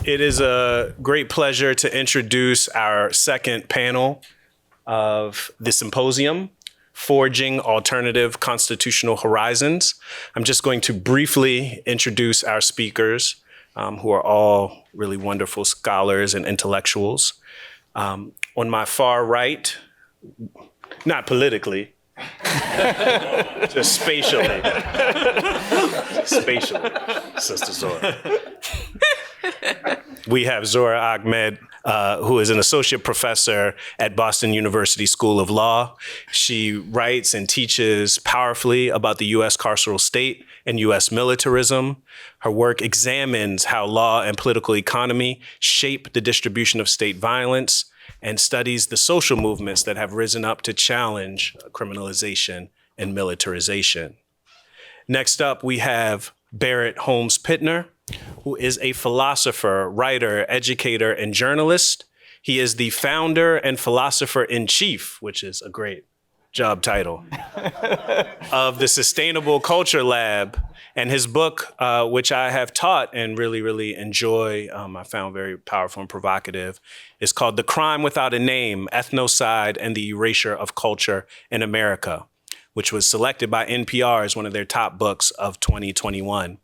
It is a great pleasure to introduce our second panel of the symposium, Forging Alternative Constitutional Horizons. I'm just going to briefly introduce our speakers, who are all really wonderful scholars and intellectuals. On my far right, not politically, just spatially. Spatially, Sister Zohra. We have Zohra Ahmed, who is an associate professor at Boston University School of Law. She writes and teaches powerfully about the U.S. carceral state and U.S. militarism. Her work examines how law and political economy shape the distribution of state violence and studies the social movements that have risen up to challenge criminalization and militarization. Next up, we have Barrett Holmes Pitner, who is a philosopher, writer, educator, and journalist. He is the founder and philosopher-in-chief, which is a great job title, of the Sustainable Culture Lab. And his book, which I have taught and really, really enjoy, I found very powerful and provocative, is called The Crime Without a Name, Ethnocide and the Erasure of Culture in America, which was selected by NPR as one of their top books of 2021.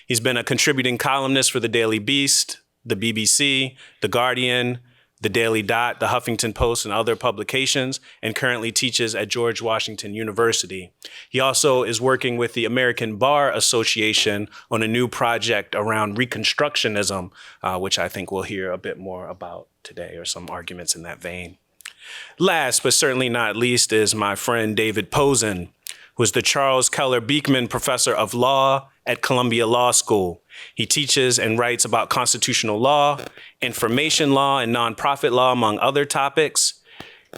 He's been a contributing columnist for The Daily Beast, the BBC, The Guardian, The Daily Dot, The Huffington Post, and other publications, and currently teaches at George Washington University. He also is working with the American Bar Association on a new project around Reconstructionism, which I think we'll hear a bit more about today, or some arguments in that vein. Last, but certainly not least, is my friend David Pozen, who is the Charles Keller Beekman Professor of Law at Columbia Law School. He teaches and writes about constitutional law, information law, and nonprofit law, among other topics.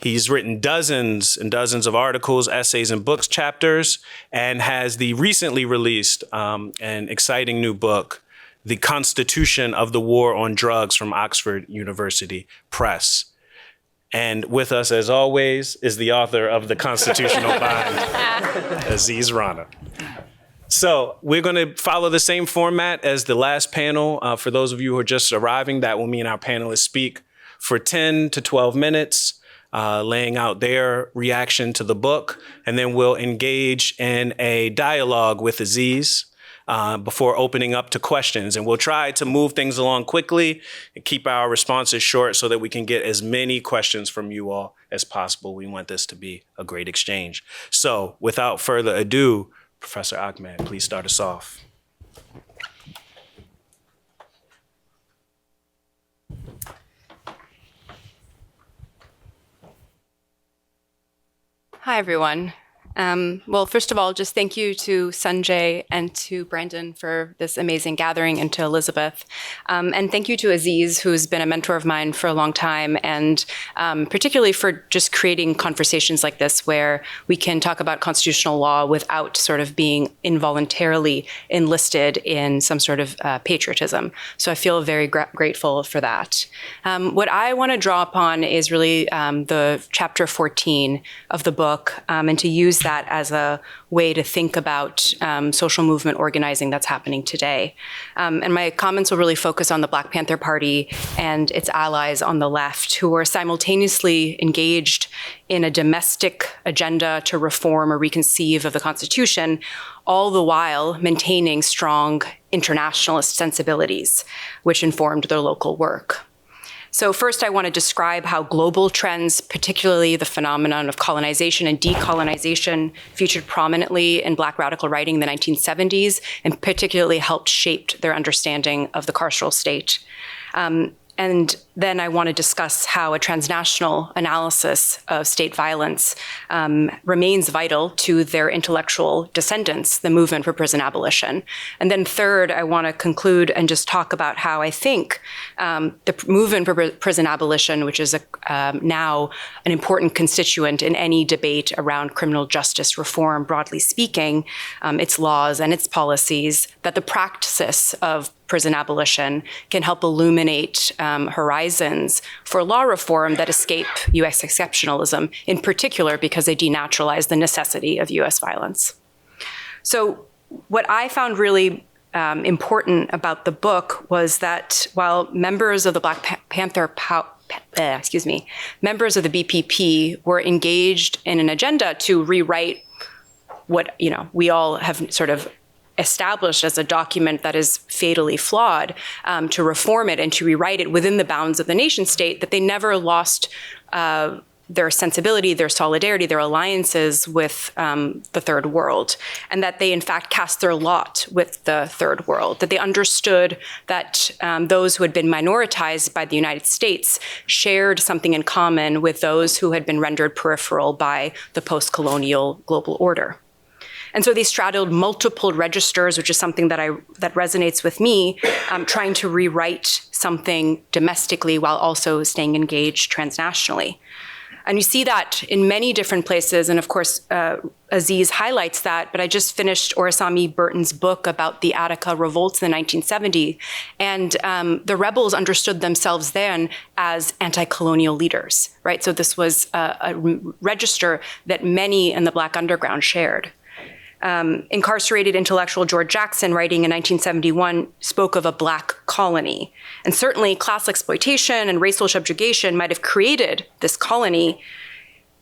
He's written dozens and dozens of articles, essays, and books chapters, and has the recently released and exciting new book, The Constitution of the War on Drugs, from Oxford University Press. And with us, as always, is the author of The Constitutional Bind, Aziz Rana. So we're going to follow the same format as the last panel. For those of you who are just arriving, that will mean our panelists speak for 10 to 12 minutes, laying out their reaction to the book. And then we'll engage in a dialogue with Aziz before opening up to questions. And we'll try to move things along quickly and keep our responses short so that we can get as many questions from you all as possible. We want this to be a great exchange. So without further ado, Professor Ahmed, please start us off. Hi, everyone. Well, first of all, just thank you to Sanjay and to Brandon for this amazing gathering, and to Elizabeth. And thank you to Aziz, who's been a mentor of mine for a long time, and particularly for just creating conversations like this where we can talk about constitutional law without sort of being involuntarily enlisted in some sort of patriotism. So I feel very grateful for that. What I want to draw upon is really the chapter 14 of the book, and to use that as a way to think about social movement organizing that's happening today. And my comments will really focus on the Black Panther Party and its allies on the left, who are simultaneously engaged in a domestic agenda to reform or reconceive of the Constitution, all the while maintaining strong internationalist sensibilities, which informed their local work. So first, I want to describe how global trends, particularly the phenomenon of colonization and decolonization, featured prominently in Black radical writing in the 1970s, and particularly helped shape their understanding of the carceral state. And then I want to discuss how a transnational analysis of state violence remains vital to their intellectual descendants, the movement for prison abolition. And then third, I want to conclude and just talk about how I think the movement for prison abolition, which is now an important constituent in any debate around criminal justice reform, broadly speaking, its laws and its policies, that the practice of prison abolition can help illuminate horizons for law reform that escape U.S. exceptionalism, in particular because they denaturalize the necessity of U.S. violence. So what I found really important about the book was that while members of the members of the BPP were engaged in an agenda to rewrite what we all have sort of established as a document that is fatally flawed, to reform it and to rewrite it within the bounds of the nation state, that they never lost their sensibility, their solidarity, their alliances with the third world, and that they in fact cast their lot with the third world, that they understood that those who had been minoritized by the United States shared something in common with those who had been rendered peripheral by the post-colonial global order. And so they straddled multiple registers, which is something that resonates with me, trying to rewrite something domestically while also staying engaged transnationally. And you see that in many different places. And of course, Aziz highlights that, but I just finished Orasami Burton's book about the Attica revolts in the 1970s. And the rebels understood themselves then as anti-colonial leaders, right? So this was a register that many in the Black underground shared. Incarcerated intellectual George Jackson, writing in 1971, spoke of a Black colony. And certainly class exploitation and racial subjugation might have created this colony.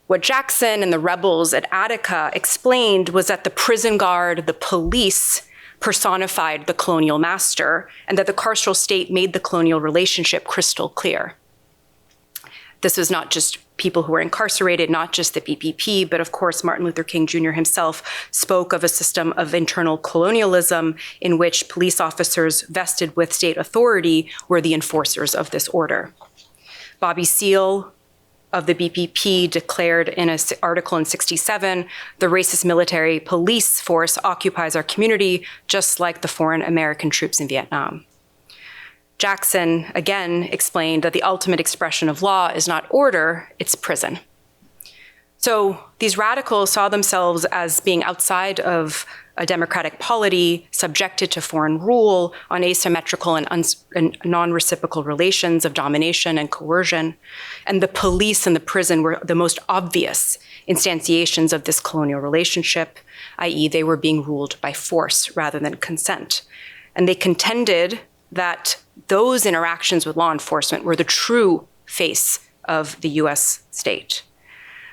What Jackson and the rebels at Attica explained was that the prison guard, the police, personified the colonial master, and that the carceral state made the colonial relationship crystal clear. This was not just people who were incarcerated, not just the BPP, but of course, Martin Luther King Jr. himself spoke of a system of internal colonialism in which police officers vested with state authority were the enforcers of this order. Bobby Seale of the BPP declared in an article in '67, the racist military police force occupies our community just like the foreign American troops in Vietnam. Jackson, again, explained that the ultimate expression of law is not order, it's prison. So these radicals saw themselves as being outside of a democratic polity, subjected to foreign rule on asymmetrical and non-reciprocal relations of domination and coercion. And the police and the prison were the most obvious instantiations of this colonial relationship, i.e., they were being ruled by force rather than consent. And they contended that those interactions with law enforcement were the true face of the US state.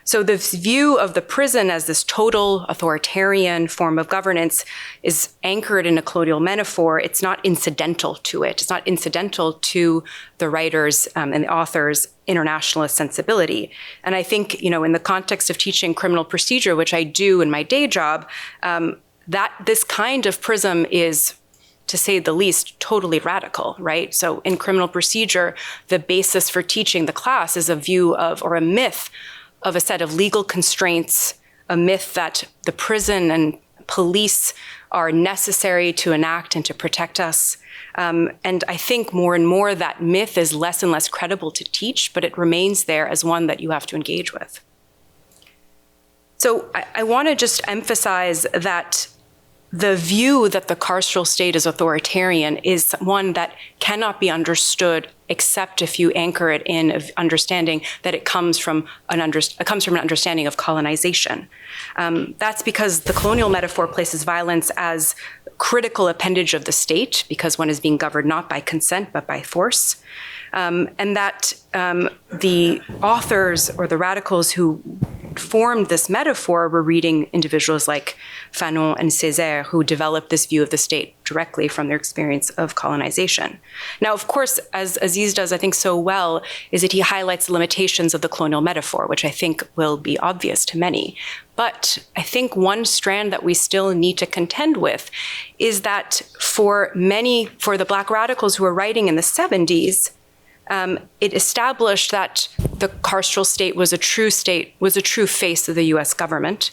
So this view of the prison as this total authoritarian form of governance is anchored in a colonial metaphor. It's not incidental to it. It's not incidental to the writers and the authors' internationalist sensibility. And I think, in the context of teaching criminal procedure, which I do in my day job, that this kind of prism is, to say the least, totally radical, right? So in criminal procedure, the basis for teaching the class is a view of, or a myth of, a set of legal constraints, a myth that the prison and police are necessary to enact and to protect us. And I think more and more that myth is less and less credible to teach, but it remains there as one that you have to engage with. So I want to just emphasize that the view that the carceral state is authoritarian is one that cannot be understood except if you anchor it in understanding that it comes from an understanding of colonization. That's because the colonial metaphor places violence as critical appendage of the state, because one is being governed not by consent but by force. And that the authors or the radicals who formed this metaphor were reading individuals like Fanon and Césaire, who developed this view of the state directly from their experience of colonization. Now, of course, as Aziz does, I think, so well, is that he highlights the limitations of the colonial metaphor, which I think will be obvious to many. But I think one strand that we still need to contend with is that for the Black radicals who were writing in the 70s, it established that the carceral state was a true face of the US government,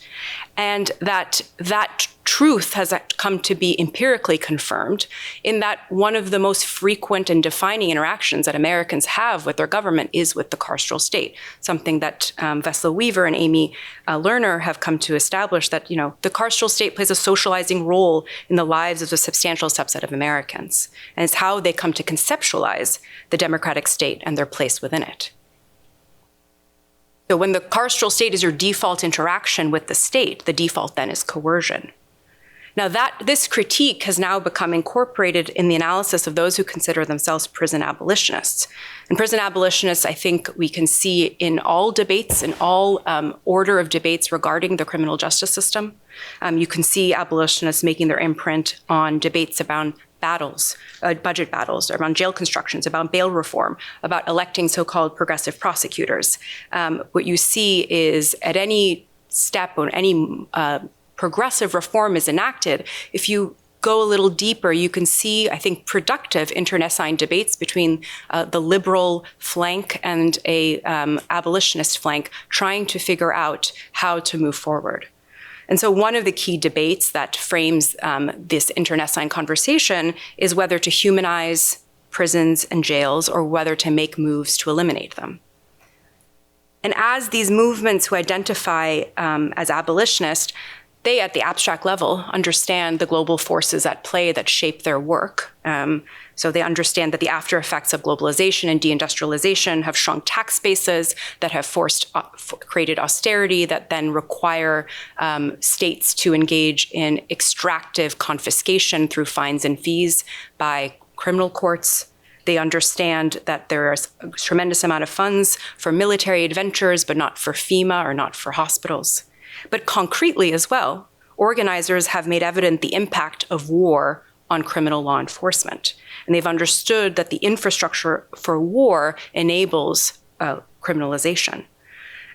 and that truth has come to be empirically confirmed in that one of the most frequent and defining interactions that Americans have with their government is with the carceral state, something that Vesla Weaver and Amy Lerner have come to establish, that the carceral state plays a socializing role in the lives of a substantial subset of Americans, and it's how they come to conceptualize the democratic state and their place within it. So when the carceral state is your default interaction with the state, the default then is coercion. Now, this critique has now become incorporated in the analysis of those who consider themselves prison abolitionists. And prison abolitionists, I think we can see in all debates, in all order of debates regarding the criminal justice system. You can see abolitionists making their imprint on debates about battles, budget battles, around jail constructions, about bail reform, about electing so-called progressive prosecutors. What you see is at any step when any progressive reform is enacted, if you go a little deeper, you can see, I think, productive internecine debates between the liberal flank and a abolitionist flank trying to figure out how to move forward. And so one of the key debates that frames this internecine conversation is whether to humanize prisons and jails or whether to make moves to eliminate them. And as these movements who identify as abolitionist, they, at the abstract level, understand the global forces at play that shape their work. So they understand that the after effects of globalization and deindustrialization have shrunk tax bases, that have created austerity, that then require states to engage in extractive confiscation through fines and fees by criminal courts. They understand that there is a tremendous amount of funds for military adventures, but not for FEMA or not for hospitals. But concretely as well, organizers have made evident the impact of war on criminal law enforcement. And they've understood that the infrastructure for war enables criminalization.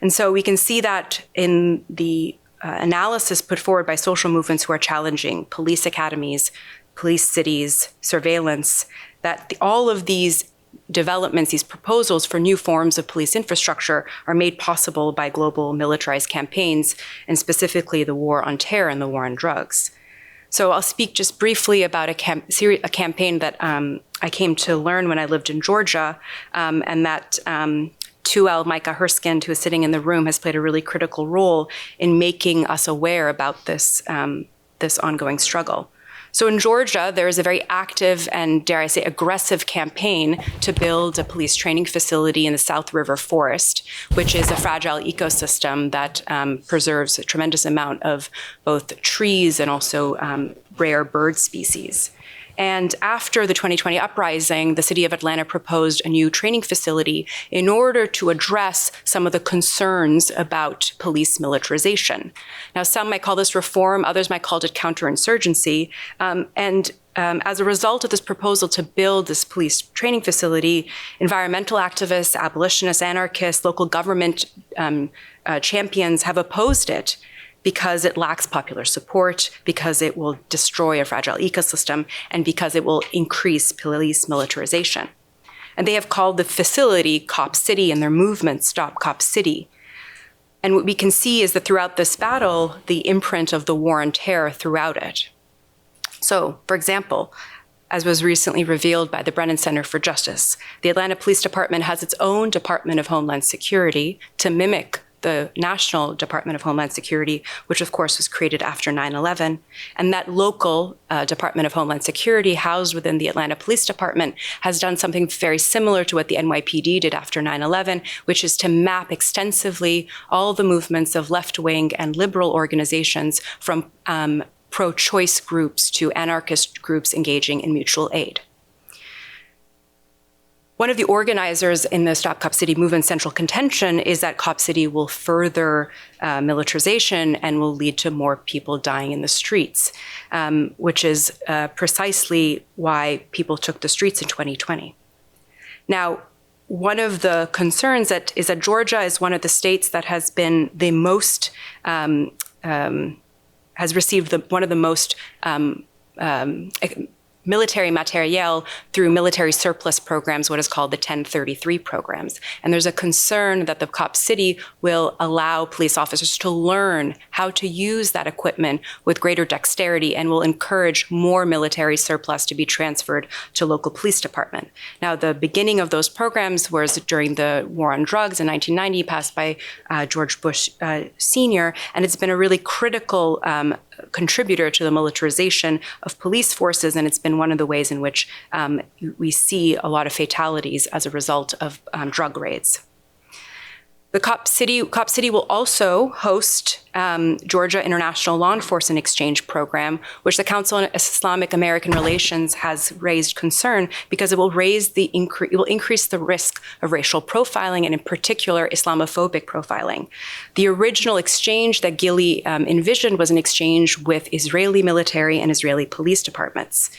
And so we can see that in the analysis put forward by social movements who are challenging police academies, police cities, surveillance, that all of these developments, these proposals for new forms of police infrastructure are made possible by global militarized campaigns, and specifically the war on terror and the war on drugs. So I'll speak just briefly about a campaign that I came to learn when I lived in Georgia, and that 2L Micah Herskind, who is sitting in the room, has played a really critical role in making us aware about this, this ongoing struggle. So in Georgia, there is a very active and, dare I say, aggressive campaign to build a police training facility in the South River Forest, which is a fragile ecosystem that preserves a tremendous amount of both trees and also rare bird species. And after the 2020 uprising, the city of Atlanta proposed a new training facility in order to address some of the concerns about police militarization. Now, some might call this reform, others might call it counterinsurgency. As a result of this proposal to build this police training facility, environmental activists, abolitionists, anarchists, local government champions have opposed it, because it lacks popular support, because it will destroy a fragile ecosystem, and because it will increase police militarization. And they have called the facility Cop City, and their movement Stop Cop City. And what we can see is that throughout this battle, the imprint of the war on terror throughout it. So, for example, as was recently revealed by the Brennan Center for Justice, the Atlanta Police Department has its own Department of Homeland Security to mimic the National Department of Homeland Security, which of course was created after 9/11. And that local Department of Homeland Security housed within the Atlanta Police Department has done something very similar to what the NYPD did after 9/11, which is to map extensively all the movements of left-wing and liberal organizations from pro-choice groups to anarchist groups engaging in mutual aid. One of the organizers in the Stop Cop City movement's central contention is that Cop City will further militarization and will lead to more people dying in the streets, which is precisely why people took the streets in 2020. Now, one of the concerns is that Georgia is one of the states that has been the most, has received one of the most military materiel through military surplus programs, what is called the 1033 programs. And there's a concern that the Cop City will allow police officers to learn how to use that equipment with greater dexterity and will encourage more military surplus to be transferred to local police department. Now, the beginning of those programs was during the war on drugs in 1990, passed by George Bush Sr., and it's been a really critical contributor to the militarization of police forces, and it's been one of the ways in which we see a lot of fatalities as a result of drug raids. The Cop City will also host Georgia International Law Enforcement Exchange Program, which the Council on Islamic American Relations has raised concern because it will increase the risk of racial profiling and, in particular, Islamophobic profiling. The original exchange that Gilly envisioned was an exchange with Israeli military and Israeli police departments.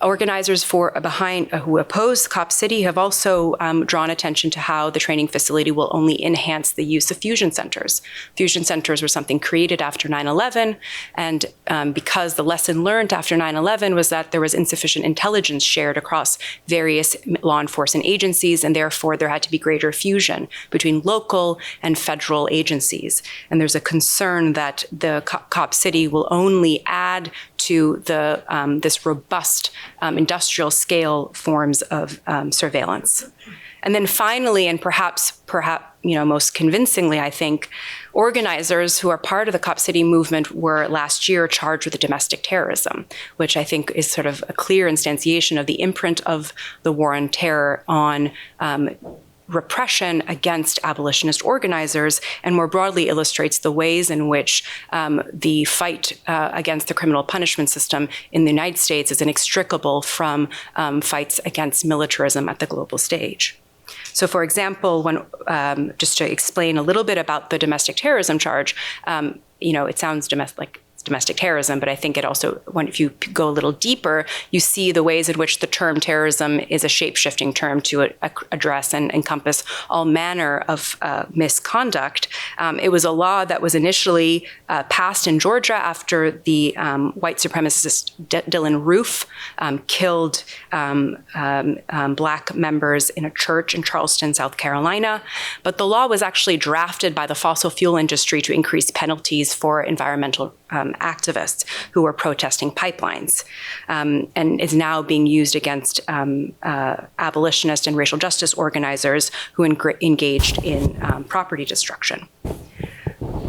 Organizers who oppose Cop City have also drawn attention to how the training facility will only enhance the use of fusion centers. Fusion centers were something created after 9/11, and because the lesson learned after 9/11 was that there was insufficient intelligence shared across various law enforcement agencies, and therefore there had to be greater fusion between local and federal agencies. And there's a concern that the Cop City will only add to this robust industrial scale forms of surveillance. And then finally, and perhaps most convincingly, I think, organizers who are part of the Cop City movement were last year charged with domestic terrorism, which I think is sort of a clear instantiation of the imprint of the war on terror on repression against abolitionist organizers, and more broadly illustrates the ways in which the fight against the criminal punishment system in the United States is inextricable from fights against militarism at the global stage. So, for example, just to explain a little bit about the domestic terrorism charge, it sounds domestic terrorism, but I think it also, if you go a little deeper, you see the ways in which the term terrorism is a shape-shifting term to address and encompass all manner of misconduct. It was a law that was initially passed in Georgia after the white supremacist Dylann Roof killed Black members in a church in Charleston, South Carolina. But the law was actually drafted by the fossil fuel industry to increase penalties for environmental activists who were protesting pipelines, and is now being used against abolitionist and racial justice organizers who engaged in property destruction.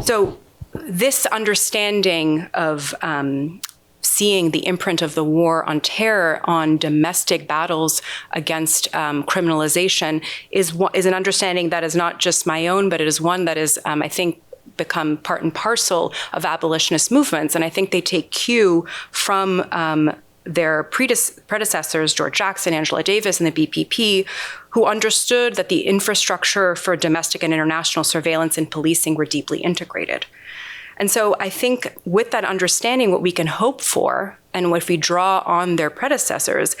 So this understanding of seeing the imprint of the war on terror on domestic battles against criminalization is an understanding that is not just my own, but it is one that is, I think, become part and parcel of abolitionist movements. And I think they take cue from their predecessors, George Jackson, Angela Davis, and the BPP, who understood that the infrastructure for domestic and international surveillance and policing were deeply integrated. And so I think with that understanding, what we can hope for, and what we draw on their predecessors,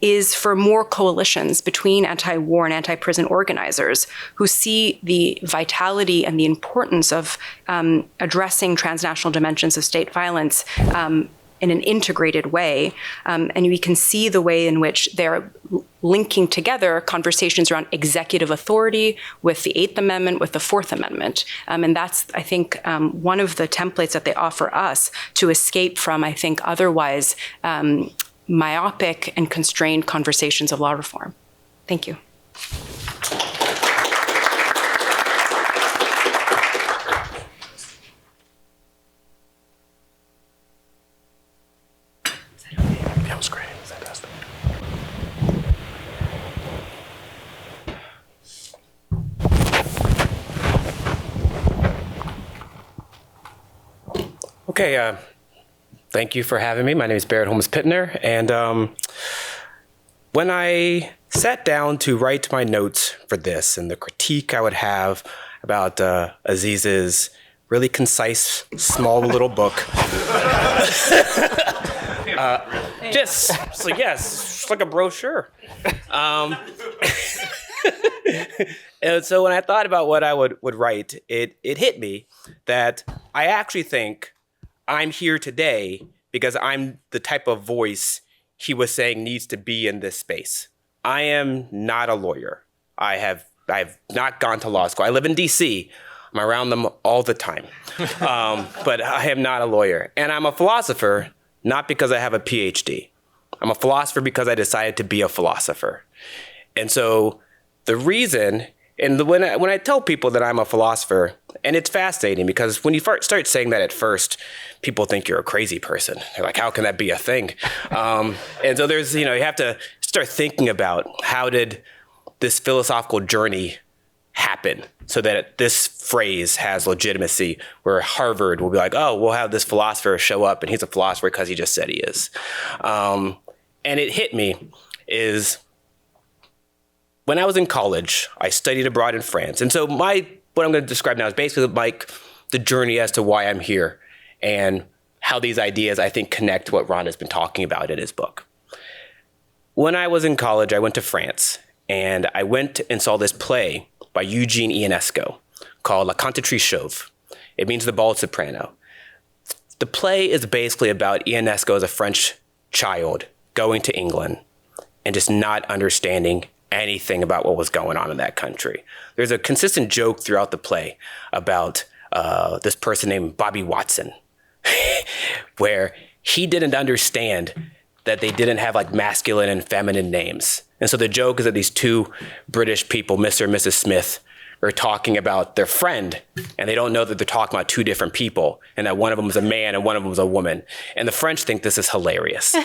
is for more coalitions between anti-war and anti-prison organizers who see the vitality and the importance of addressing transnational dimensions of state violence in an integrated way. And we can see the way in which they're linking together conversations around executive authority with the Eighth Amendment, with the Fourth Amendment. And that's, I think, one of the templates that they offer us to escape from, I think, otherwise myopic and constrained conversations of law reform. Thank you. That was great. Fantastic. Okay, thank you for having me. My name is Barrett Holmes Pitner, and when I sat down to write my notes for this and the critique I would have about Aziz's really concise, small little book, just like a brochure. And so when I thought about what I would write, it hit me that I actually think I'm here today because I'm the type of voice he was saying needs to be in this space. I am not a lawyer. I have not gone to law school. I live in DC. I'm around them all the time. But I am not a lawyer. And I'm a philosopher, not because I have a PhD. I'm a philosopher because I decided to be a philosopher. And so the reason, and when I tell people that I'm a philosopher, and it's fascinating because when you start saying that at first, people think you're a crazy person. They're like, how can that be a thing? And so you have to start thinking about how did this philosophical journey happen so that this phrase has legitimacy, where Harvard will be like, oh, we'll have this philosopher show up and he's a philosopher because he just said he is. And it hit me is when I was in college, I studied abroad in France. And so what I'm going to describe now is basically like the journey as to why I'm here and how these ideas, I think, connect to what Ron has been talking about in his book. When I was in college, I went to France, and I went and saw this play by Eugene Ionesco called La Cantatrice. It means the bald soprano. The play is basically about Ionesco as a French child going to England and just not understanding anything about what was going on in that country. There's a consistent joke throughout the play about this person named Bobby Watson, where he didn't understand that they didn't have like masculine and feminine names. And so the joke is that these two British people, Mr. and Mrs. Smith, are talking about their friend, and they don't know that they're talking about two different people, and that one of them is a man and one of them is a woman. And the French think this is hilarious.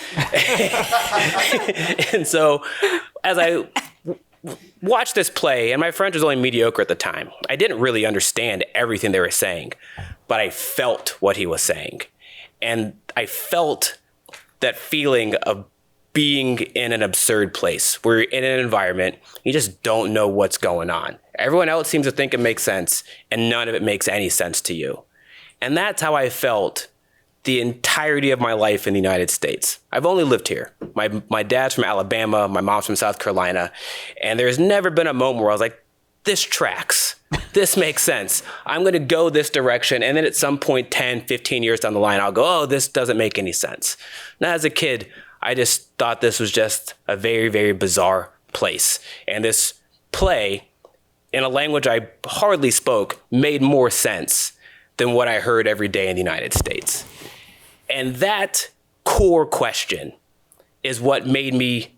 And so as I watched this play, and my French was only mediocre at the time, I didn't really understand everything they were saying, but I felt what he was saying. And I felt that feeling of being in an absurd place. We're in an environment, you just don't know what's going on. Everyone else seems to think it makes sense, and none of it makes any sense to you. And that's how I felt the entirety of my life in the United States. I've only lived here. My dad's from Alabama, my mom's from South Carolina, and there's never been a moment where I was like, this tracks. This makes sense. I'm going to go this direction. And then at some point, 10, 15 years down the line, I'll go, oh, this doesn't make any sense. Now, as a kid, I just thought this was just a very, very bizarre place. And this play, in a language I hardly spoke, made more sense than what I heard every day in the United States. And that core question is what made me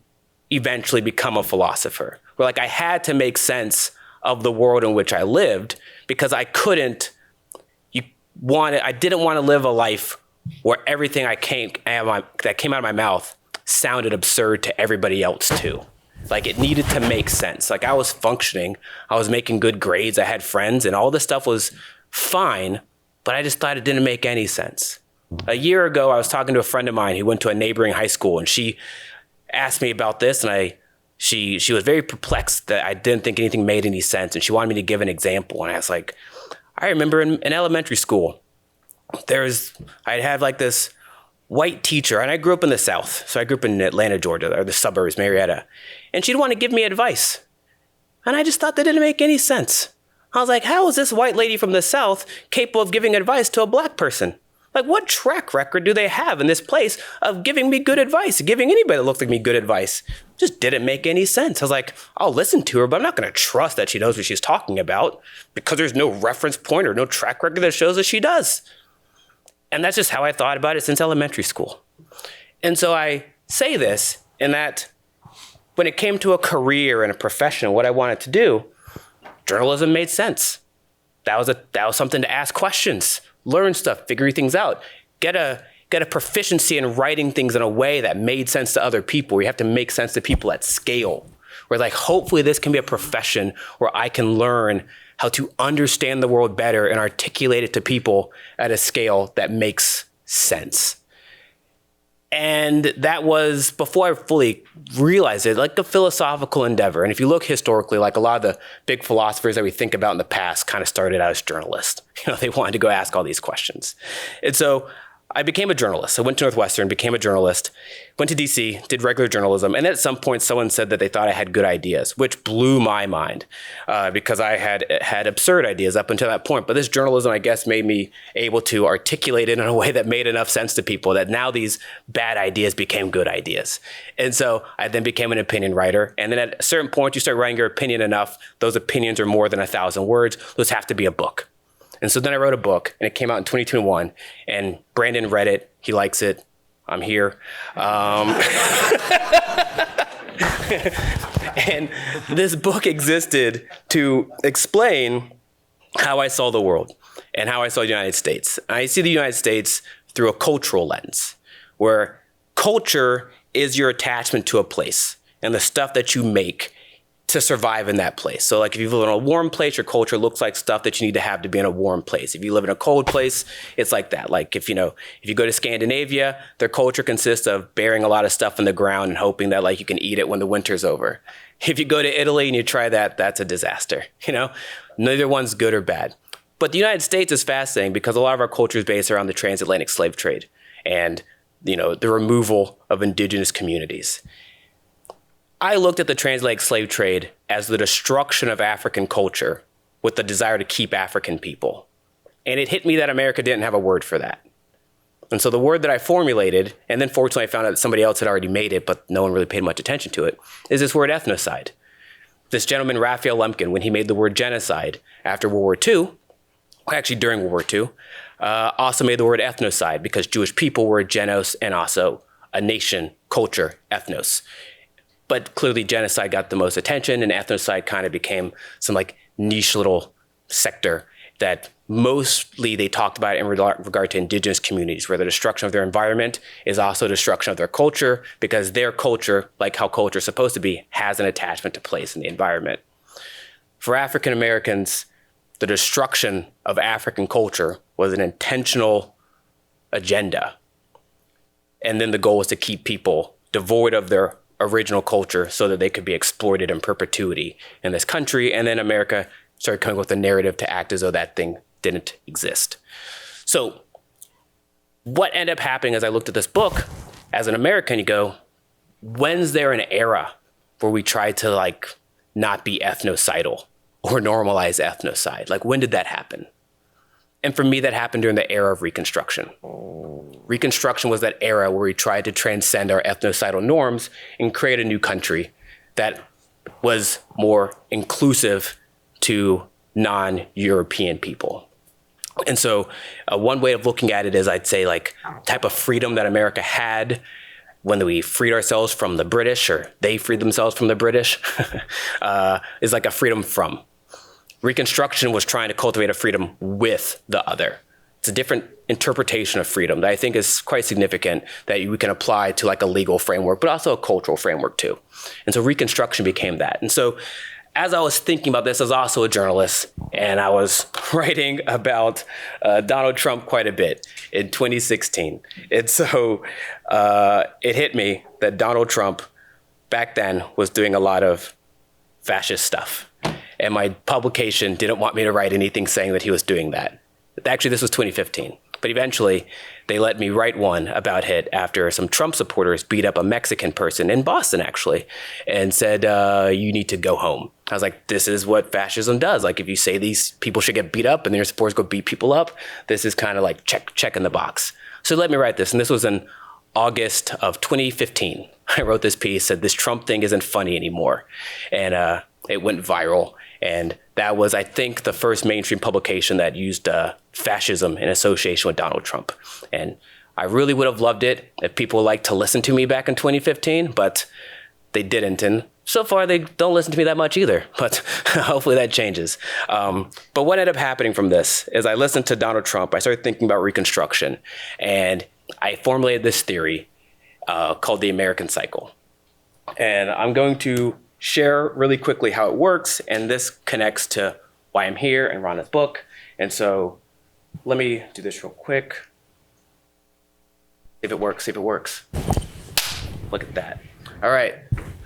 eventually become a philosopher. Where like I had to make sense of the world in which I lived, because I didn't want to live a life where everything that came out of my mouth sounded absurd to everybody else too. Like it needed to make sense. Like I was functioning, I was making good grades, I had friends, and all this stuff was fine, but I just thought it didn't make any sense. A year ago, I was talking to a friend of mine who went to a neighboring high school, and she asked me about this, and she was very perplexed that I didn't think anything made any sense, and she wanted me to give an example. And I was like, I remember in elementary school, I'd have like this white teacher, and I grew up in the South. So I grew up in Atlanta, Georgia, or the suburbs, Marietta. And she'd want to give me advice. And I just thought that didn't make any sense. I was like, how is this white lady from the South capable of giving advice to a black person? Like, what track record do they have in this place of giving me good advice, giving anybody that looks like me good advice? Just didn't make any sense. I was like, I'll listen to her, but I'm not going to trust that she knows what she's talking about because there's no reference point or no track record that shows that she does. And that's just how I thought about it since elementary school. And so I say this in that when it came to a career and a profession, what I wanted to do, journalism made sense. That was something to ask questions, learn stuff, figure things out, get a proficiency in writing things in a way that made sense to other people, where you have to make sense to people at scale. Where like, hopefully this can be a profession where I can learn how to understand the world better and articulate it to people at a scale that makes sense. And that was, before I fully realized it, like a philosophical endeavor. And if you look historically, like a lot of the big philosophers that we think about in the past kind of started out as journalists. You know, they wanted to go ask all these questions. And so I became a journalist. I went to Northwestern, became a journalist, went to DC, did regular journalism. And then at some point, someone said that they thought I had good ideas, which blew my mind because I had absurd ideas up until that point. But this journalism, I guess, made me able to articulate it in a way that made enough sense to people that now these bad ideas became good ideas. And so I then became an opinion writer. And then at a certain point, you start writing your opinion enough. Those opinions are more than 1,000 words. Those have to be a book. And so then I wrote a book, and it came out in 2021, and Brandon read it. He likes it. I'm here. And this book existed to explain how I saw the world and how I saw the United States. I see the United States through a cultural lens, where culture is your attachment to a place, and the stuff that you make to survive in that place. So like if you live in a warm place, your culture looks like stuff that you need to have be in a warm place. If you live in a cold place, it's like that. Like if you go to Scandinavia, their culture consists of burying a lot of stuff in the ground and hoping that like you can eat it when the winter's over. If you go to Italy and you try that, that's a disaster. Neither one's good or bad. But the United States is fascinating because a lot of our culture is based around the transatlantic slave trade and the removal of indigenous communities. I looked at the transatlantic slave trade as the destruction of African culture with the desire to keep African people. And it hit me that America didn't have a word for that. And so the word that I formulated, and then fortunately I found out that somebody else had already made it, but no one really paid much attention to it, is this word ethnocide. This gentleman, Raphael Lemkin, when he made the word genocide after World War II, actually during World War II, also made the word ethnocide because Jewish people were a genos and also a nation, culture, ethnos. But clearly genocide got the most attention and ethnocide kind of became some like niche little sector that mostly they talked about in regard to indigenous communities, where the destruction of their environment is also destruction of their culture because their culture, like how culture is supposed to be, has an attachment to place in the environment. For African Americans, the destruction of African culture was an intentional agenda. And then the goal was to keep people devoid of their original culture so that they could be exploited in perpetuity in this country. And then America started coming up with a narrative to act as though that thing didn't exist. So what ended up happening as I looked at this book, as an American, you go, when's there an era where we try to like not be ethnocidal or normalize ethnocide? Like when did that happen? And for me, that happened during the era of Reconstruction. Reconstruction was that era where we tried to transcend our ethnocidal norms and create a new country that was more inclusive to non-European people. And so one way of looking at it is, I'd say, like type of freedom that America had when we freed ourselves from the British, or they freed themselves from the British, is like a freedom from. Reconstruction was trying to cultivate a freedom with the other. It's a different interpretation of freedom that I think is quite significant that we can apply to like a legal framework, but also a cultural framework too. And so Reconstruction became that. And so as I was thinking about this, I was also a journalist, and I was writing about Donald Trump quite a bit in 2016. And so it hit me that Donald Trump back then was doing a lot of fascist stuff. And my publication didn't want me to write anything saying that he was doing that. Actually, this was 2015. But eventually, they let me write one about it after some Trump supporters beat up a Mexican person in Boston, actually, and said, you need to go home. I was like, this is what fascism does. Like, if you say these people should get beat up and their supporters go beat people up, this is kind of like check in the box. So let me write this. And this was in August of 2015. I wrote this piece, said this Trump thing isn't funny anymore. And it went viral. And that was, I think, the first mainstream publication that used fascism in association with Donald Trump. And I really would have loved it if people liked to listen to me back in 2015, but they didn't. And so far, they don't listen to me that much either, but hopefully that changes. But what ended up happening from this is I listened to Donald Trump. I started thinking about Reconstruction, and I formulated this theory called the American cycle. And I'm going to share really quickly how it works, and this connects to why I'm here and Rana's book. And so let me do this real quick. See if it works, Look at that. All right,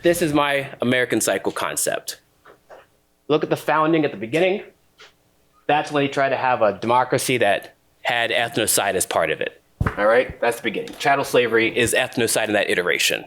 this is my American cycle concept. Look at the founding at the beginning. That's when he tried to have a democracy that had ethnocide as part of it. All right, that's the beginning. Chattel slavery is ethnocide in that iteration.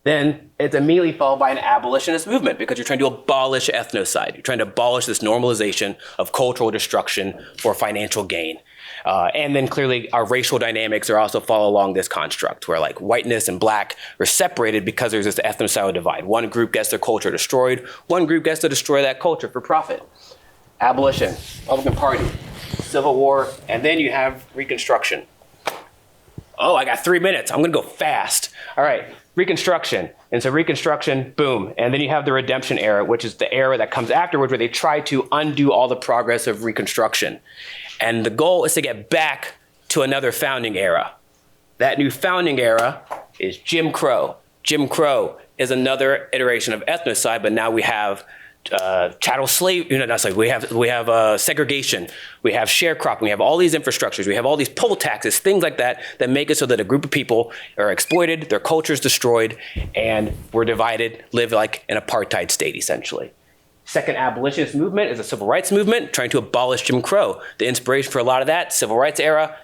Then it's immediately followed by an abolitionist movement because you're trying to abolish ethnocide. You're trying to abolish this normalization of cultural destruction for financial gain. And then clearly our racial dynamics are also follow along this construct where like whiteness and black are separated because there's this ethnocidal divide. One group gets their culture destroyed. One group gets to destroy that culture for profit. Abolition, Republican Party, Civil War, and then you have Reconstruction. Oh, I got 3 minutes. I'm gonna go fast. All right. Reconstruction. And so Reconstruction, boom. And then you have the Redemption era, which is the era that comes afterwards where they try to undo all the progress of Reconstruction. And the goal is to get back to another founding era. That new founding era is Jim Crow. Jim Crow is another iteration of ethnocide, but now we have chattel slave, not slave. We have segregation. We have sharecropping. We have all these infrastructures. We have all these poll taxes, things like that make it so that a group of people are exploited, their culture is destroyed, and we're divided, live like an apartheid state, essentially. Second abolitionist movement is a civil rights movement trying to abolish Jim Crow. The inspiration for a lot of that, civil rights era,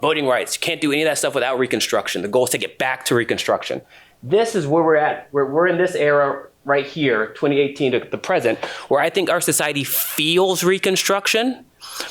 voting rights. You can't do any of that stuff without Reconstruction. The goal is to get back to Reconstruction. This is where we're at. We're in this era right here, 2018 to the present, where I think our society feels Reconstruction,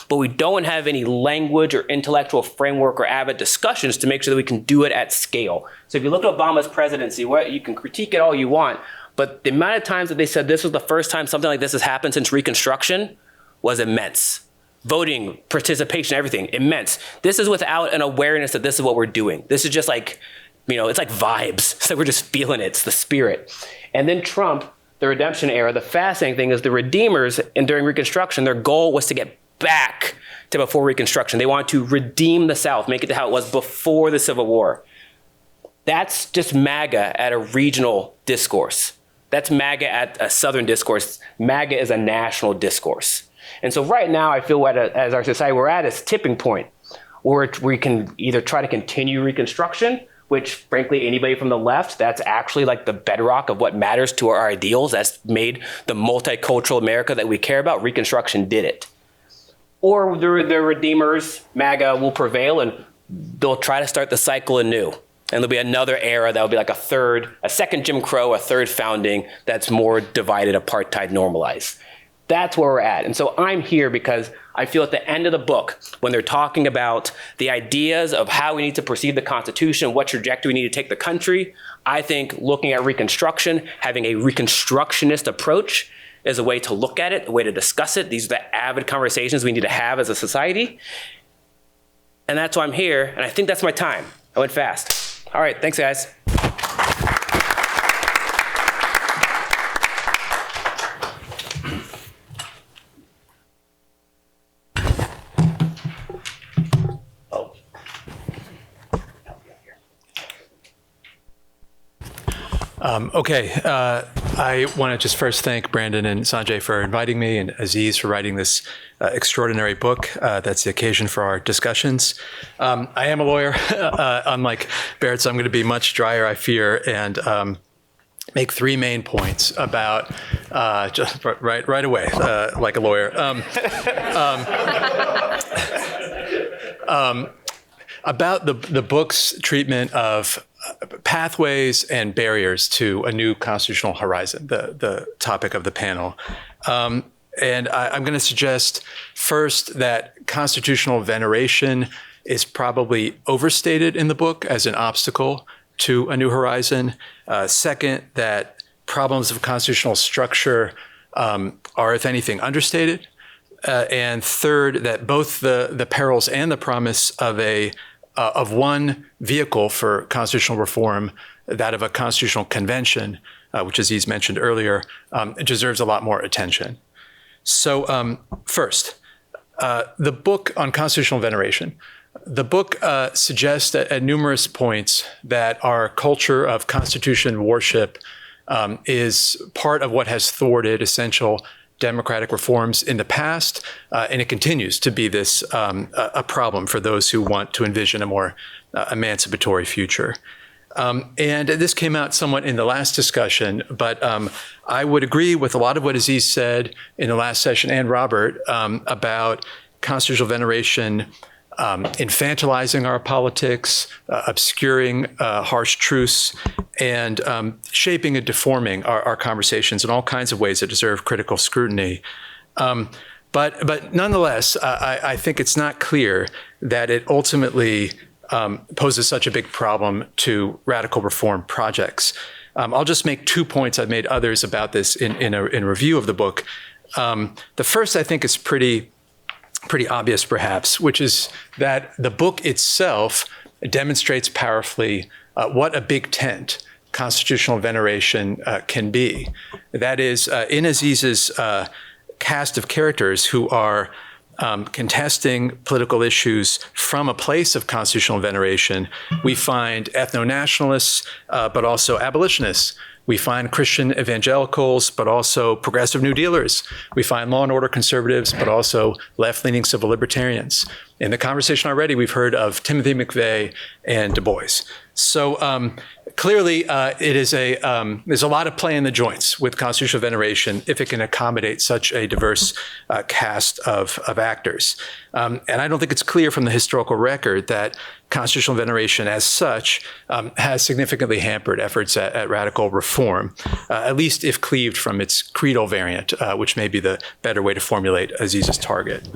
but we don't have any language or intellectual framework or avid discussions to make sure that we can do it at scale. So if you look at Obama's presidency, you can critique it all you want, but the amount of times that they said this was the first time something like this has happened since Reconstruction was immense. Voting, participation, everything, immense. This is without an awareness that this is what we're doing. This is just like, it's like vibes. It's like we're just feeling it. It's the spirit. And then Trump, the redemption era, the fascinating thing is the Redeemers, and during Reconstruction, their goal was to get back to before Reconstruction. They wanted to redeem the South, make it to how it was before the Civil War. That's just MAGA at a regional discourse. That's MAGA at a Southern discourse. MAGA is a national discourse. And so right now, I feel as our society, we're at a tipping point where we can either try to continue Reconstruction, which frankly, anybody from the left, that's actually like the bedrock of what matters to our ideals. That's made the multicultural America that we care about. Reconstruction did it. Or the Redeemers, MAGA, will prevail and they'll try to start the cycle anew. And there'll be another era that will be like a second Jim Crow, a third founding that's more divided, apartheid, normalized. That's where we're at. And so I'm here because I feel at the end of the book, when they're talking about the ideas of how we need to perceive the Constitution, what trajectory we need to take the country, I think looking at Reconstruction, having a Reconstructionist approach is a way to look at it, a way to discuss it. These are the avid conversations we need to have as a society. And that's why I'm here. And I think that's my time. I went fast. All right. Thanks, guys. I want to just first thank Brandon and Sanjay for inviting me, and Aziz for writing this extraordinary book that's the occasion for our discussions. I am a lawyer, unlike Barrett, so I'm going to be much drier, I fear, and make three main points about, just right away, like a lawyer. About the book's treatment of pathways and barriers to a new constitutional horizon, the topic of the panel. And I'm going to suggest first that constitutional veneration is probably overstated in the book as an obstacle to a new horizon. Second, that problems of constitutional structure are, if anything, understated. And third, that both the perils and the promise of one vehicle for constitutional reform, that of a constitutional convention, which Aziz mentioned earlier, deserves a lot more attention. So first, the book on constitutional veneration. The book suggests at numerous points that our culture of Constitution worship is part of what has thwarted essential democratic reforms in the past, and it continues to be this a problem for those who want to envision a more emancipatory future. And this came out somewhat in the last discussion, but I would agree with a lot of what Aziz said in the last session and Robert about constitutional veneration infantilizing our politics, obscuring harsh truths, and shaping and deforming our conversations in all kinds of ways that deserve critical scrutiny. But nonetheless, I think it's not clear that it ultimately poses such a big problem to radical reform projects. I'll just make 2 points. I've made others about this in a review of the book. The first, I think, is pretty obvious, perhaps, which is that the book itself demonstrates powerfully what a big tent constitutional veneration can be. That is, in Aziz's cast of characters who are contesting political issues from a place of constitutional veneration, we find ethno-nationalists, but also abolitionists. We find Christian evangelicals, but also progressive New Dealers. We find law and order conservatives, but also left-leaning civil libertarians. In the conversation already, we've heard of Timothy McVeigh and Du Bois. So clearly, there's a lot of play in the joints with constitutional veneration if it can accommodate such a diverse cast of actors. And I don't think it's clear from the historical record that constitutional veneration as such has significantly hampered efforts at radical reform, at least if cleaved from its creedal variant, which may be the better way to formulate Aziz's target.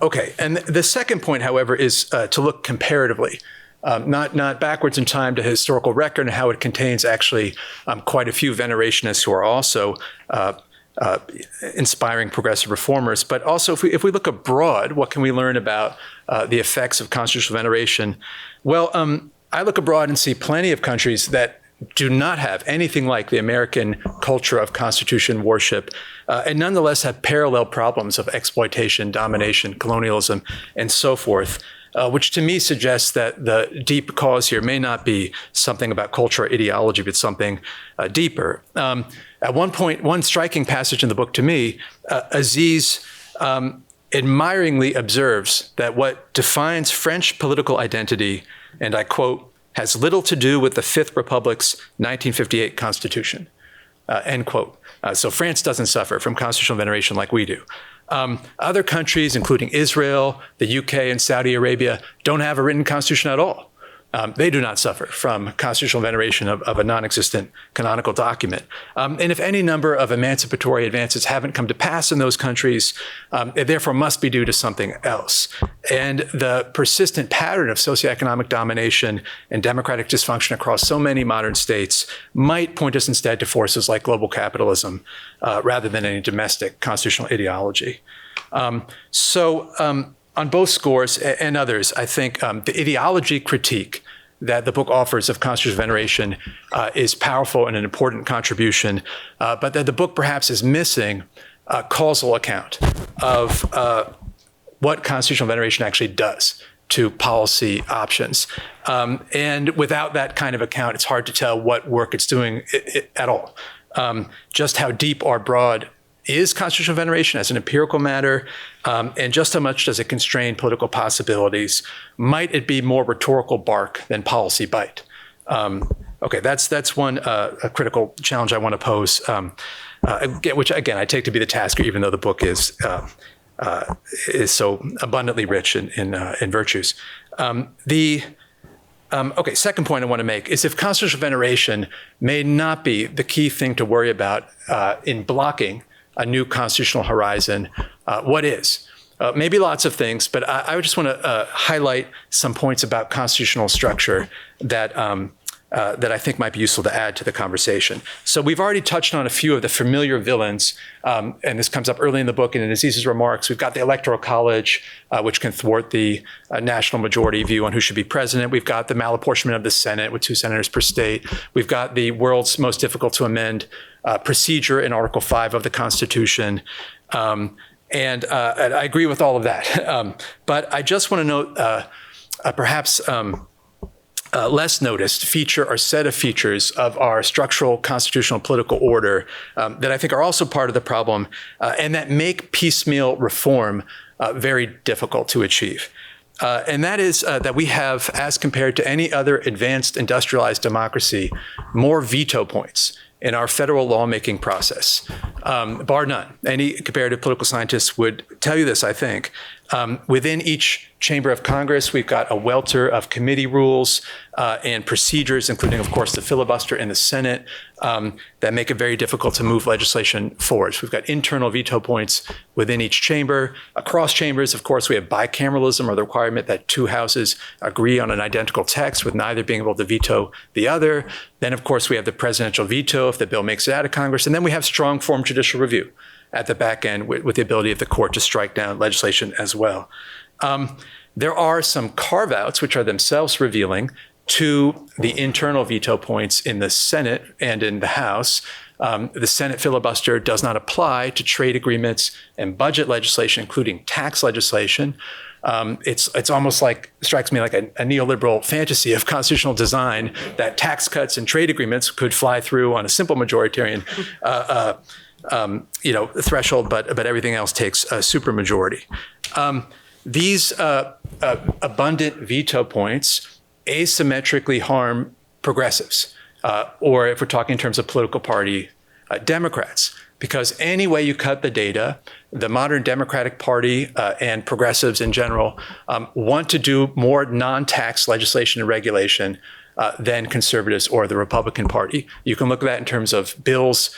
Okay, and the second point, however, is to look comparatively, not backwards in time to historical record and how it contains actually quite a few venerationists who are also inspiring progressive reformers. But also, if we look abroad, what can we learn about the effects of constitutional veneration? Well, I look abroad and see plenty of countries that do not have anything like the American culture of constitution worship, and nonetheless have parallel problems of exploitation, domination, colonialism, and so forth, which to me suggests that the deep cause here may not be something about culture or ideology, but something deeper. At one point, one striking passage in the book to me, Aziz admiringly observes that what defines French political identity, and I quote, has little to do with the Fifth Republic's 1958 Constitution, end quote. So France doesn't suffer from constitutional veneration like we do. Other countries, including Israel, the UK, and Saudi Arabia, don't have a written constitution at all. They do not suffer from constitutional veneration of a non-existent canonical document. And if any number of emancipatory advances haven't come to pass in those countries, it therefore must be due to something else. And the persistent pattern of socioeconomic domination and democratic dysfunction across so many modern states might point us instead to forces like global capitalism rather than any domestic constitutional ideology. On both scores and others, I think the ideology critique that the book offers of constitutional veneration is powerful and an important contribution, but that the book perhaps is missing a causal account of what constitutional veneration actually does to policy options. And without that kind of account, it's hard to tell what work it's doing at all. Just how deep or broad is constitutional veneration as an empirical matter, and just how much does it constrain political possibilities? Might it be more rhetorical bark than policy bite? Okay, that's one a critical challenge I want to pose, which again I take to be the tasker, even though the book is so abundantly rich in virtues. Okay, second point I want to make is if constitutional veneration may not be the key thing to worry about in blocking a new constitutional horizon, what is? Maybe lots of things, but I just want to highlight some points about constitutional structure that I think might be useful to add to the conversation. So we've already touched on a few of the familiar villains, and this comes up early in the book and in Aziz's remarks. We've got the Electoral College, which can thwart the national majority view on who should be president. We've got the malapportionment of the Senate with 2 senators per state. We've got the world's most difficult to amend procedure in Article 5 of the Constitution. And I agree with all of that. But I just want to note perhaps less noticed feature or set of features of our structural constitutional political order that I think are also part of the problem and that make piecemeal reform very difficult to achieve. And that is that we have, as compared to any other advanced industrialized democracy, more veto points in our federal lawmaking process, bar none. Any comparative political scientist would tell you this, I think. Within each chamber of Congress, we've got a welter of committee rules and procedures, including, of course, the filibuster in the Senate, that make it very difficult to move legislation forward. So we've got internal veto points within each chamber. Across chambers, of course, we have bicameralism, or the requirement that 2 houses agree on an identical text with neither being able to veto the other. Then, of course, we have the presidential veto if the bill makes it out of Congress. And then we have strong form judicial review at the back end with the ability of the court to strike down legislation as well. There are some carve-outs which are themselves revealing to the internal veto points in the Senate and in the House. The Senate filibuster does not apply to trade agreements and budget legislation, including tax legislation. It's almost like, strikes me like a neoliberal fantasy of constitutional design that tax cuts and trade agreements could fly through on a simple majoritarian threshold, but everything else takes a supermajority. These abundant veto points asymmetrically harm progressives, or if we're talking in terms of political party, Democrats. Because any way you cut the data, the modern Democratic Party and progressives in general want to do more non-tax legislation and regulation than conservatives or the Republican Party. You can look at that in terms of bills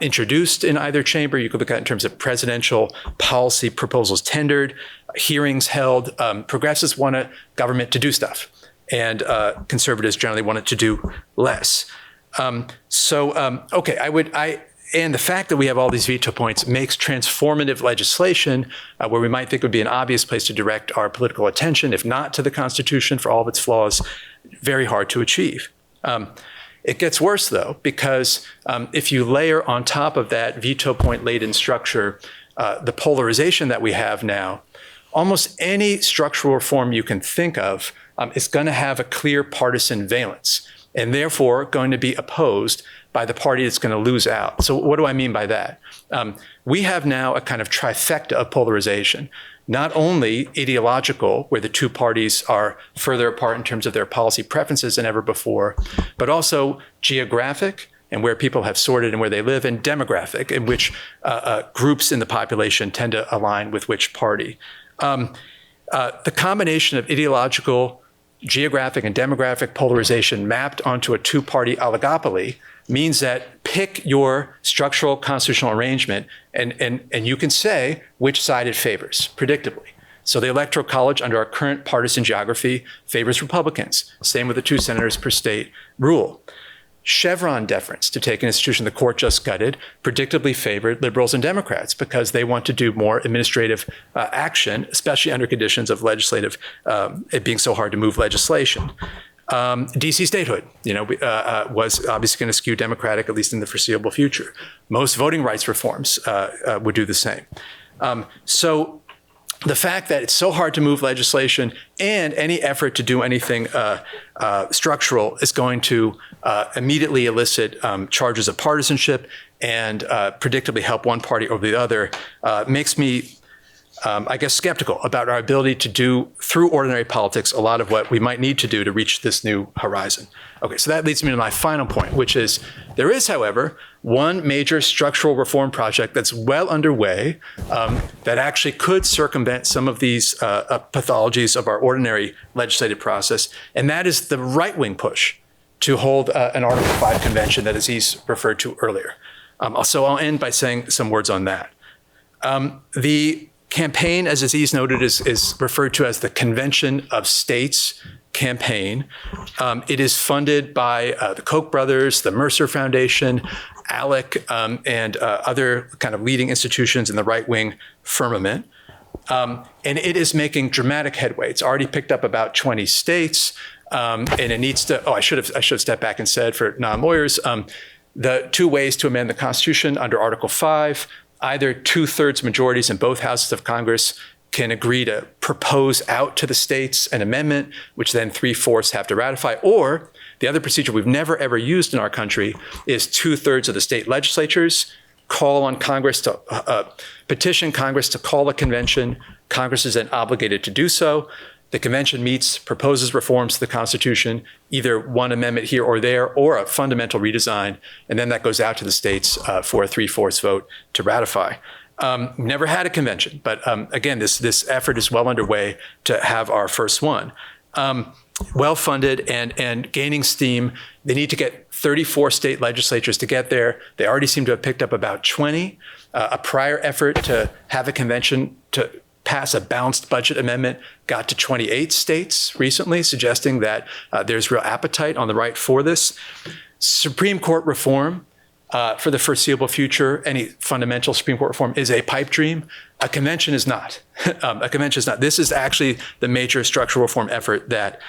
introduced in either chamber. You could look at it in terms of presidential policy proposals tendered, hearings held. Progressives want a government to do stuff, and conservatives generally want it to do less. And the fact that we have all these veto points makes transformative legislation, where we might think would be an obvious place to direct our political attention, if not to the Constitution for all of its flaws, very hard to achieve. It gets worse, though, because if you layer on top of that veto point-laden structure the polarization that we have now, almost any structural reform you can think of is going to have a clear partisan valence, and therefore going to be opposed by the party that's going to lose out. So what do I mean by that? We have now a kind of trifecta of polarization, not only ideological, where the two parties are further apart in terms of their policy preferences than ever before, but also geographic, and where people have sorted and where they live, and demographic, in which groups in the population tend to align with which party. The combination of ideological, geographic, and demographic polarization mapped onto a two-party oligopoly means that pick your structural constitutional arrangement and you can say which side it favors, predictably. So the Electoral College, under our current partisan geography, favors Republicans. Same with the 2 senators per state rule. Chevron deference, to take an institution the court just gutted, predictably favored liberals and Democrats because they want to do more administrative action, especially under conditions of legislative, it being so hard to move legislation. DC statehood, was obviously going to skew Democratic, at least in the foreseeable future. Most voting rights reforms would do the same. So the fact that it's so hard to move legislation and any effort to do anything structural is going to immediately elicit charges of partisanship and predictably help one party over the other makes me skeptical about our ability to do, through ordinary politics, a lot of what we might need to do to reach this new horizon. Okay, so that leads me to my final point, which is there is, however, one major structural reform project that's well underway that actually could circumvent some of these pathologies of our ordinary legislative process, and that is the right-wing push to hold an Article 5 convention that Aziz referred to earlier. So I'll end by saying some words on that. The campaign, as Aziz noted, is referred to as the Convention of States campaign. It is funded by the Koch brothers, the Mercer Foundation, ALEC, and other kind of leading institutions in the right-wing firmament. And it is making dramatic headway. It's already picked up about 20 states, and it needs to, I should have stepped back and said for non-lawyers, the 2 ways to amend the Constitution under Article 5, either 2/3 majorities in both houses of Congress can agree to propose out to the states an amendment, which then 3/4 have to ratify, or the other procedure we've never ever used in our country is 2/3 of the state legislatures call on Congress to petition Congress to call a convention. Congress is then obligated to do so. The convention meets, proposes reforms to the Constitution, either one amendment here or there, or a fundamental redesign, and then that goes out to the states for a 3/4 vote to ratify. Never had a convention, but again, this effort is well underway to have our first one. Well-funded and gaining steam. They need to get 34 state legislatures to get there. They already seem to have picked up about 20. A prior effort to have a convention to pass a balanced budget amendment got to 28 states recently, suggesting that there's real appetite on the right for this. Supreme Court reform for the foreseeable future, any fundamental Supreme Court reform is a pipe dream. A convention is not. A convention is not. This is actually the major structural reform effort that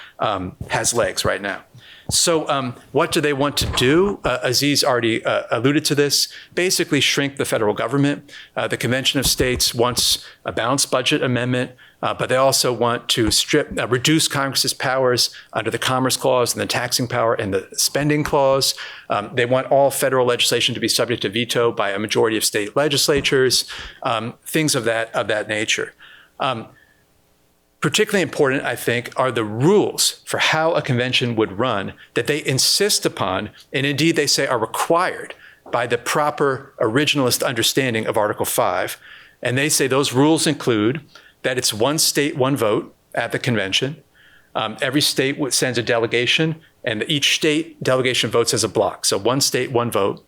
has legs right now. So what do they want to do? Aziz already alluded to this. Basically shrink the federal government. The Convention of States wants a balanced budget amendment, but they also want to reduce Congress's powers under the Commerce Clause and the taxing power and the spending clause. They want all federal legislation to be subject to veto by a majority of state legislatures, things of that nature. Particularly important, I think, are the rules for how a convention would run that they insist upon, and indeed they say are required by the proper originalist understanding of Article 5. And they say those rules include that it's one state, one vote at the convention. Every state sends a delegation, and each state delegation votes as a block. So one state, one vote.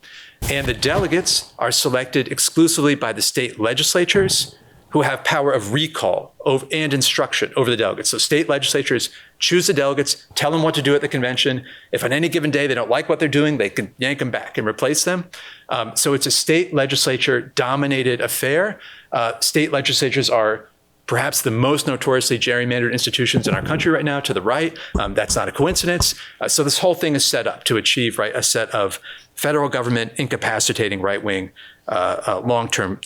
And the delegates are selected exclusively by the state legislatures, who have power of recall and instruction over the delegates. So state legislatures choose the delegates, tell them what to do at the convention. If on any given day they don't like what they're doing, they can yank them back and replace them. So it's a state legislature-dominated affair. State legislatures are perhaps the most notoriously gerrymandered institutions in our country right now, to the right. That's not a coincidence. So this whole thing is set up to achieve a set of federal government incapacitating right-wing long-term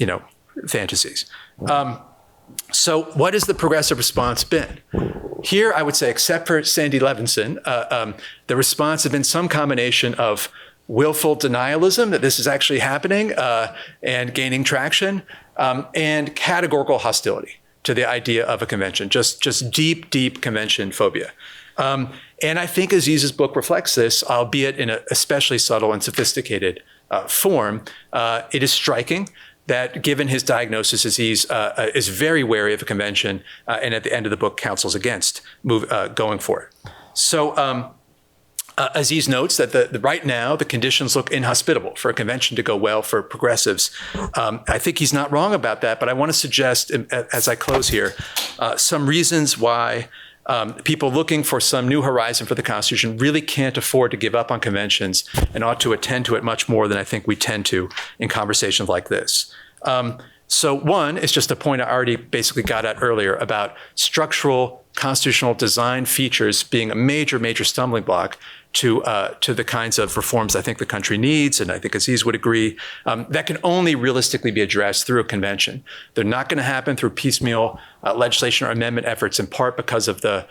fantasies. So what has the progressive response been? Here, I would say, except for Sandy Levinson, the response has been some combination of willful denialism that this is actually happening and gaining traction, and categorical hostility to the idea of a convention, just deep, deep convention phobia. And I think Aziz's book reflects this, albeit in an especially subtle and sophisticated form. It is striking that given his diagnosis, Aziz is very wary of a convention, and at the end of the book counsels against going for it. So Aziz notes that right now the conditions look inhospitable for a convention to go well for progressives. I think he's not wrong about that, but I want to suggest, as I close here, some reasons why people looking for some new horizon for the Constitution really can't afford to give up on conventions and ought to attend to it much more than I think we tend to in conversations like this. So one is just a point I already basically got at earlier about structural constitutional design features being a major, major stumbling block to the kinds of reforms I think the country needs, and I think Aziz would agree, that can only realistically be addressed through a convention. They're not going to happen through piecemeal legislation or amendment efforts, in part because of the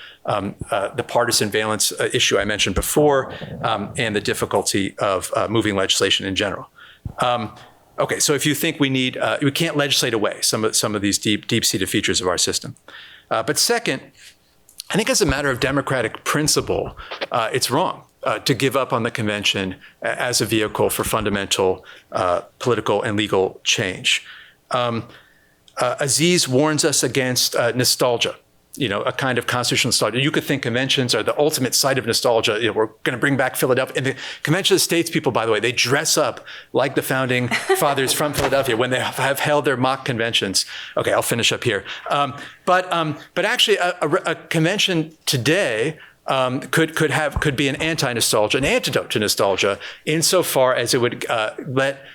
partisan valence issue I mentioned before, and the difficulty of moving legislation in general. Okay, so if you think we can't legislate away some of these deep-seated features of our system. But second, I think as a matter of democratic principle, it's wrong to give up on the convention as a vehicle for fundamental political and legal change. Aziz warns us against nostalgia, a kind of constitutional nostalgia. You could think conventions are the ultimate site of nostalgia. We're going to bring back Philadelphia. And the Convention of the States people, by the way, they dress up like the founding fathers from Philadelphia when they have held their mock conventions. Okay, I'll finish up here. But actually, a convention today could be an anti-nostalgia, an antidote to nostalgia, insofar as it would let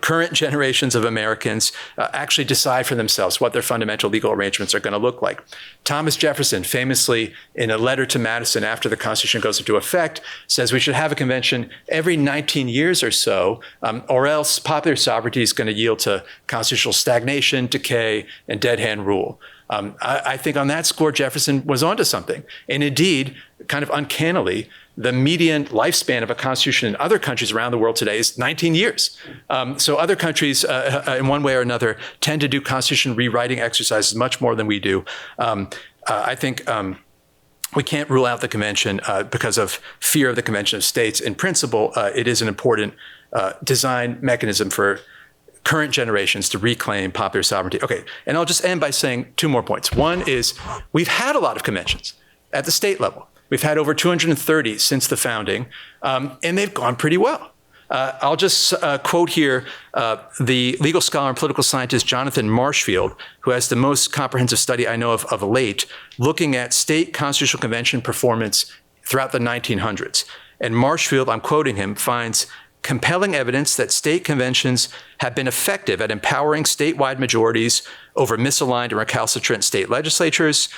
current generations of Americans actually decide for themselves what their fundamental legal arrangements are going to look like. Thomas Jefferson, famously, in a letter to Madison after the Constitution goes into effect, says we should have a convention every 19 years or so, or else popular sovereignty is going to yield to constitutional stagnation, decay, and dead hand rule. I think on that score, Jefferson was onto something. And indeed, kind of uncannily, the median lifespan of a constitution in other countries around the world today is 19 years. So other countries, in one way or another, tend to do constitution rewriting exercises much more than we do. I think we can't rule out the convention because of fear of the Convention of States. In principle, it is an important design mechanism for current generations to reclaim popular sovereignty. Okay, and I'll just end by saying two more points. One is we've had a lot of conventions at the state level. We've had over 230 since the founding, and they've gone pretty well. I'll just quote here the legal scholar and political scientist Jonathan Marshfield, who has the most comprehensive study I know of late, looking at state constitutional convention performance throughout the 1900s. And Marshfield, I'm quoting him, finds compelling evidence that state conventions have been effective at empowering statewide majorities over misaligned and recalcitrant state legislatures,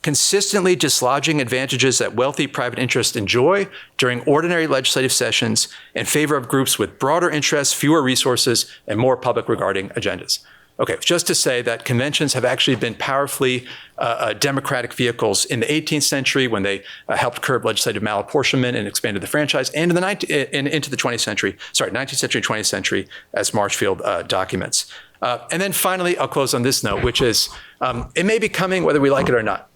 consistently dislodging advantages that wealthy private interests enjoy during ordinary legislative sessions in favor of groups with broader interests, fewer resources, and more public regarding agendas. Okay, just to say that conventions have actually been powerfully democratic vehicles in the 18th century when they helped curb legislative malapportionment and expanded the franchise, and into the 20th century, 19th century, 20th century, as Marshfield documents. And then finally, I'll close on this note, which is it may be coming whether we like it or not.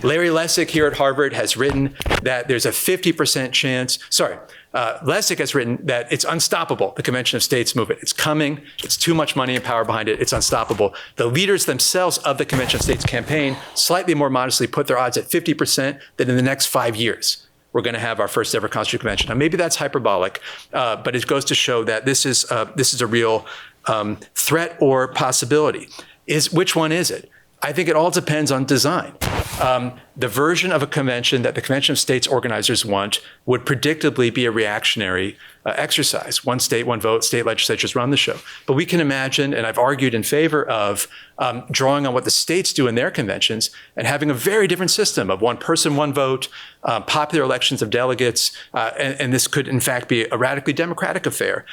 Larry Lessig here at Harvard has written that there's a 50% chance, Lessig has written that it's unstoppable, the Convention of States movement. It's coming, it's too much money and power behind it, it's unstoppable. The leaders themselves of the Convention of States campaign slightly more modestly put their odds at 50% that in the next 5 years, we're going to have our first ever constitutional convention. Now, maybe that's hyperbolic, but it goes to show that this is a real threat or possibility. Which one is it? I think it all depends on design. The version of a convention that the Convention of States organizers want would predictably be a reactionary exercise. One state, one vote, state legislatures run the show. But we can imagine, and I've argued in favor of drawing on what the states do in their conventions and having a very different system of one person, one vote, popular elections of delegates, and this could in fact be a radically democratic affair.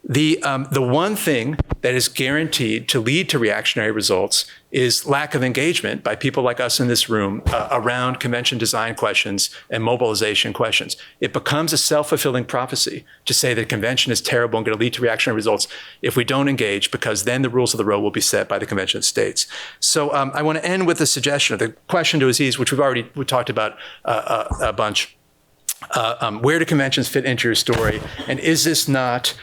The one thing that is guaranteed to lead to reactionary results is lack of engagement by people like us in this room around convention design questions and mobilization questions. It becomes a self-fulfilling prophecy to say that convention is terrible and going to lead to reactionary results if we don't engage, because then the rules of the road will be set by the Convention of States. So I want to end with a suggestion, the question to Aziz, which we talked about a bunch. Where do conventions fit into your story? And is this not,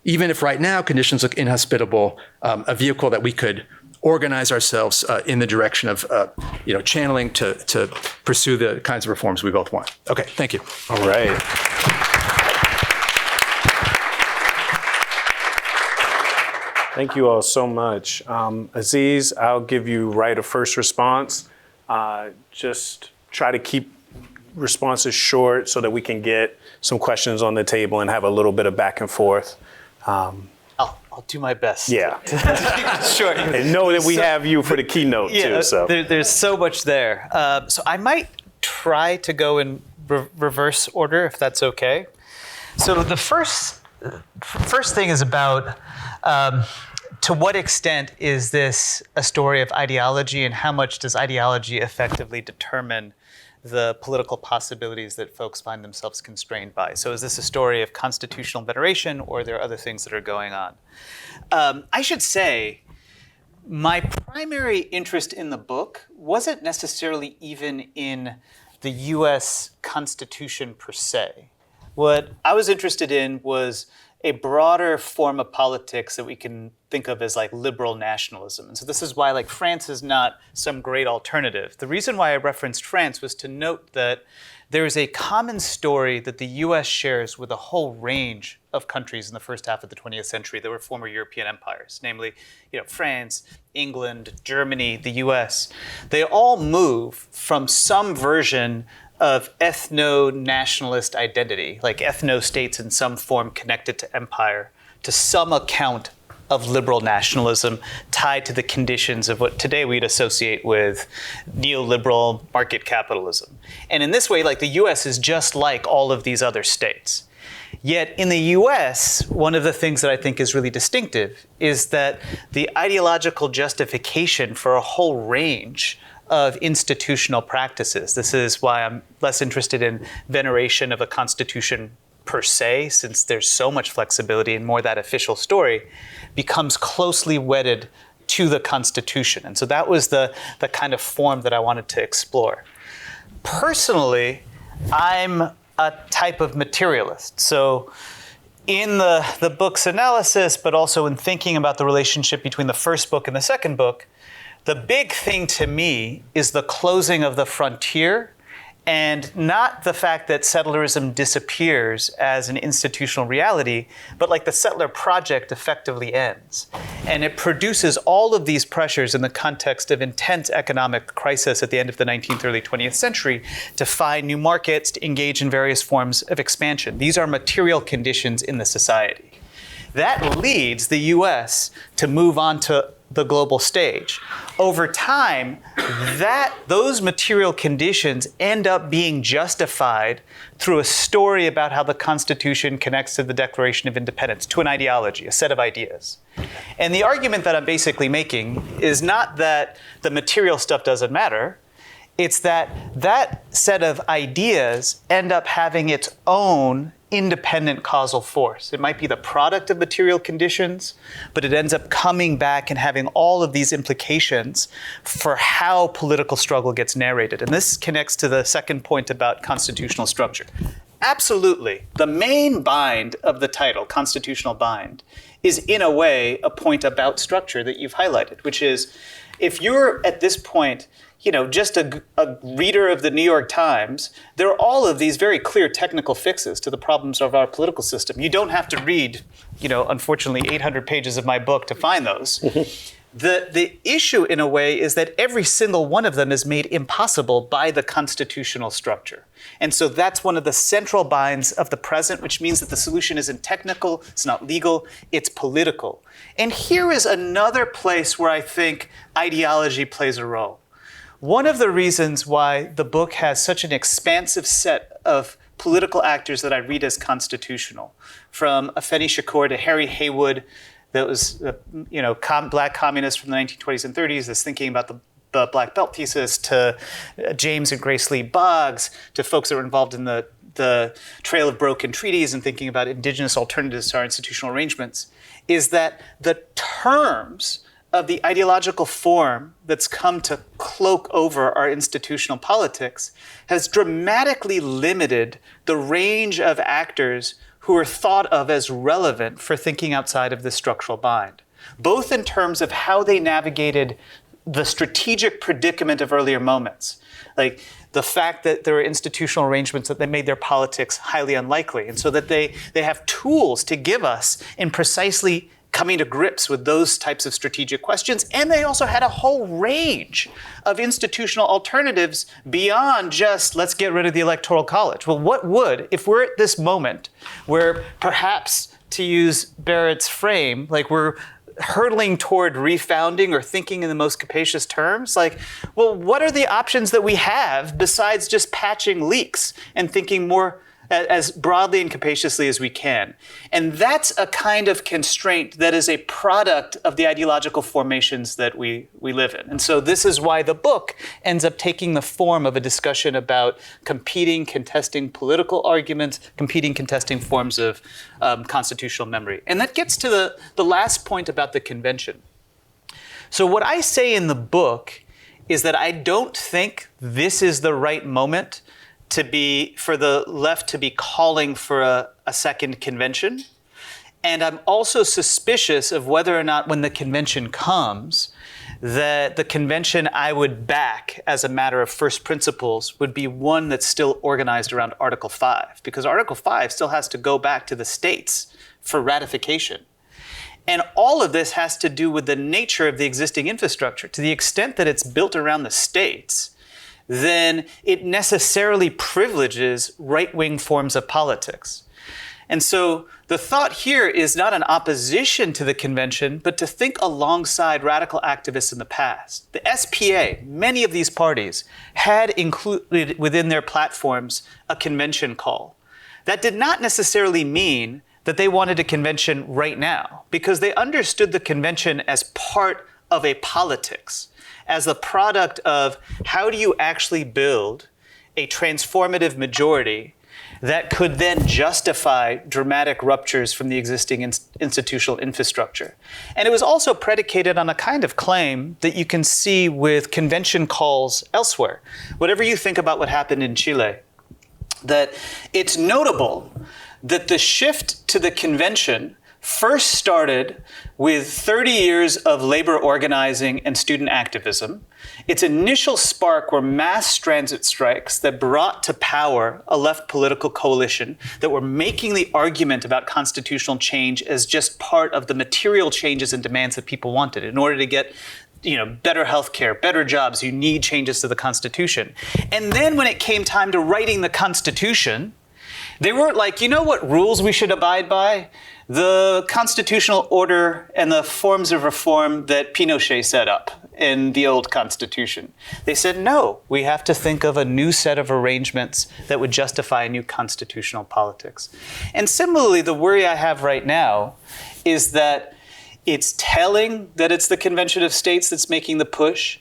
even if right now conditions look inhospitable, a vehicle that we could organize ourselves in the direction of channeling to pursue the kinds of reforms we both want? Okay, thank you. All right. Thank you all so much. Aziz, I'll give you right of first response. Just try to keep responses short so that we can get some questions on the table and have a little bit of back and forth. I'll do my best. Yeah. Sure. And know that we have you for the keynote too. So there's so much there. So I might try to go in reverse order, if that's okay. So the first thing is about to what extent is this a story of ideology, and how much does ideology effectively determine the political possibilities that folks find themselves constrained by? So is this a story of constitutional veneration, or are there other things that are going on? I should say, my primary interest in the book wasn't necessarily even in the US Constitution per se. What I was interested in was a broader form of politics that we can think of as like liberal nationalism. And so this is why like France is not some great alternative. The reason why I referenced France was to note that there is a common story that the US shares with a whole range of countries in the first half of the 20th century that were former European empires, namely, France, England, Germany, the US. They all move from some version of ethno-nationalist identity, like ethno-states in some form connected to empire, to some account of liberal nationalism tied to the conditions of what today we'd associate with neoliberal market capitalism. And in this way, like the US is just like all of these other states. Yet in the US, one of the things that I think is really distinctive is that the ideological justification for a whole range of institutional practices. This is why I'm less interested in veneration of a constitution per se, since there's so much flexibility and more that official story becomes closely wedded to the Constitution. And so that was the kind of form that I wanted to explore. Personally, I'm a type of materialist. So in the book's analysis, but also in thinking about the relationship between the first book and the second book, the big thing to me is the closing of the frontier And not the fact that settlerism disappears as an institutional reality, but like the settler project effectively ends. And it produces all of these pressures in the context of intense economic crisis at the end of the 19th, early 20th century to find new markets, to engage in various forms of expansion. These are material conditions in the society. That leads the US to move on to the global stage. Over time, those material conditions end up being justified through a story about how the Constitution connects to the Declaration of Independence, to an ideology, a set of ideas. And the argument that I'm basically making is not that the material stuff doesn't matter, it's that that set of ideas end up having its own independent causal force. It might be the product of material conditions, but it ends up coming back and having all of these implications for how political struggle gets narrated. And this connects to the second point about constitutional structure. Absolutely. The main bind of the title, constitutional bind, is in a way a point about structure that you've highlighted, which is if you're at this point just a reader of the New York Times, there are all of these very clear technical fixes to the problems of our political system. You don't have to read, unfortunately, 800 pages of my book to find those. The issue, in a way, is that every single one of them is made impossible by the constitutional structure. And so that's one of the central binds of the present, which means that the solution isn't technical, it's not legal, it's political. And here is another place where I think ideology plays a role. One of the reasons why the book has such an expansive set of political actors that I read as constitutional, from Afeni Shakur to Harry Haywood, that was black communist from the 1920s and 30s that's thinking about the Black Belt thesis, to James and Grace Lee Boggs, to folks that were involved in the Trail of Broken Treaties and thinking about indigenous alternatives to our institutional arrangements, is that the terms of the ideological form that's come to cloak over our institutional politics has dramatically limited the range of actors who are thought of as relevant for thinking outside of the structural bind, both in terms of how they navigated the strategic predicament of earlier moments, like the fact that there are institutional arrangements that they made their politics highly unlikely, and so that they have tools to give us in precisely coming to grips with those types of strategic questions. And they also had a whole range of institutional alternatives beyond just let's get rid of the Electoral College. Well, what would, if we're at this moment where perhaps, to use Barrett's frame, like we're hurtling toward refounding or thinking in the most capacious terms, what are the options that we have besides just patching leaks and thinking more as broadly and capaciously as we can? And that's a kind of constraint that is a product of the ideological formations that we live in. And so this is why the book ends up taking the form of a discussion about competing, contesting political arguments, competing, contesting forms of constitutional memory. And that gets to the last point about the convention. So what I say in the book is that I don't think this is the right moment for the left to be calling for a second convention. And I'm also suspicious of whether or not when the convention comes, that the convention I would back as a matter of first principles would be one that's still organized around Article 5, because Article 5 still has to go back to the states for ratification. And all of this has to do with the nature of the existing infrastructure. To the extent that it's built around the states, then it necessarily privileges right-wing forms of politics. And so the thought here is not an opposition to the convention, but to think alongside radical activists in the past. The SPA, many of these parties, had included within their platforms a convention call. That did not necessarily mean that they wanted a convention right now, because they understood the convention as part of a politics, as the product of how do you actually build a transformative majority that could then justify dramatic ruptures from the existing institutional infrastructure. And it was also predicated on a kind of claim that you can see with convention calls elsewhere. Whatever you think about what happened in Chile, that it's notable that the shift to the convention first started with 30 years of labor organizing and student activism. Its initial spark were mass transit strikes that brought to power a left political coalition that were making the argument about constitutional change as just part of the material changes and demands that people wanted. In order to get better healthcare, better jobs, you need changes to the Constitution. And then when it came time to writing the Constitution, they weren't like, you know what rules we should abide by? The constitutional order and the forms of reform that Pinochet set up in the old Constitution. They said, no, we have to think of a new set of arrangements that would justify a new constitutional politics. And similarly, the worry I have right now is that it's telling that it's the Convention of States that's making the push,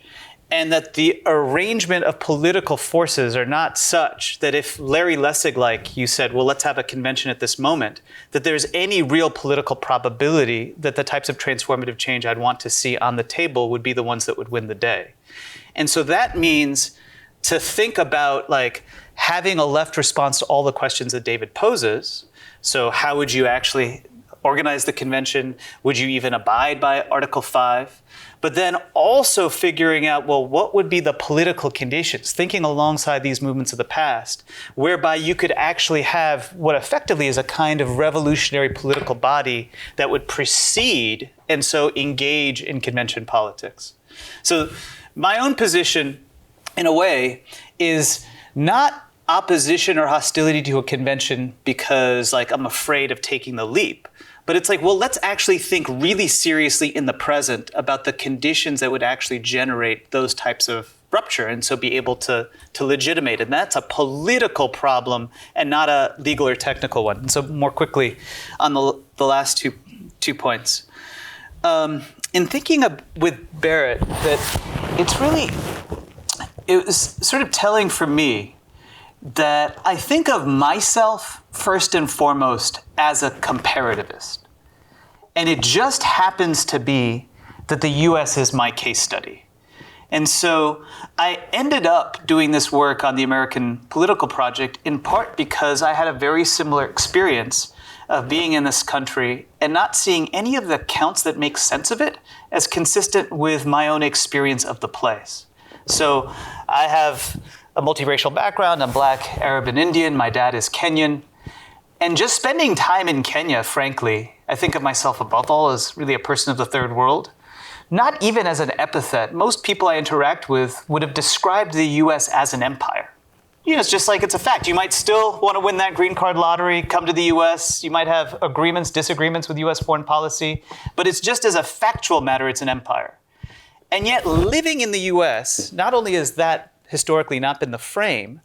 and that the arrangement of political forces are not such that if Larry Lessig, like you said, well, let's have a convention at this moment, that there's any real political probability that the types of transformative change I'd want to see on the table would be the ones that would win the day. And so that means to think about like having a left response to all the questions that David poses. So how would you actually organize the convention? Would you even abide by Article 5? But then also figuring out, well, what would be the political conditions, thinking alongside these movements of the past, whereby you could actually have what effectively is a kind of revolutionary political body that would precede and so engage in convention politics. So my own position, in a way, is not opposition or hostility to a convention because like I'm afraid of taking the leap. But it's like, well, let's actually think really seriously in the present about the conditions that would actually generate those types of rupture and so be able to legitimate it. And that's a political problem and not a legal or technical one. And so more quickly on the last two points. In thinking with Barrett, that it was sort of telling for me that I think of myself first and foremost as a comparativist. And it just happens to be that the US is my case study. And so I ended up doing this work on the American Political Project in part because I had a very similar experience of being in this country and not seeing any of the accounts that make sense of it as consistent with my own experience of the place. So I have a multiracial background. I'm Black, Arab, and Indian. My dad is Kenyan. And just spending time in Kenya, frankly, I think of myself above all as really a person of the third world. Not even as an epithet. Most people I interact with would have described the US as an empire. It's just like it's a fact. You might still want to win that green card lottery, come to the US. You might have agreements, disagreements with US foreign policy. But it's just as a factual matter, it's an empire. And yet living in the US, not only is that historically not been the frame,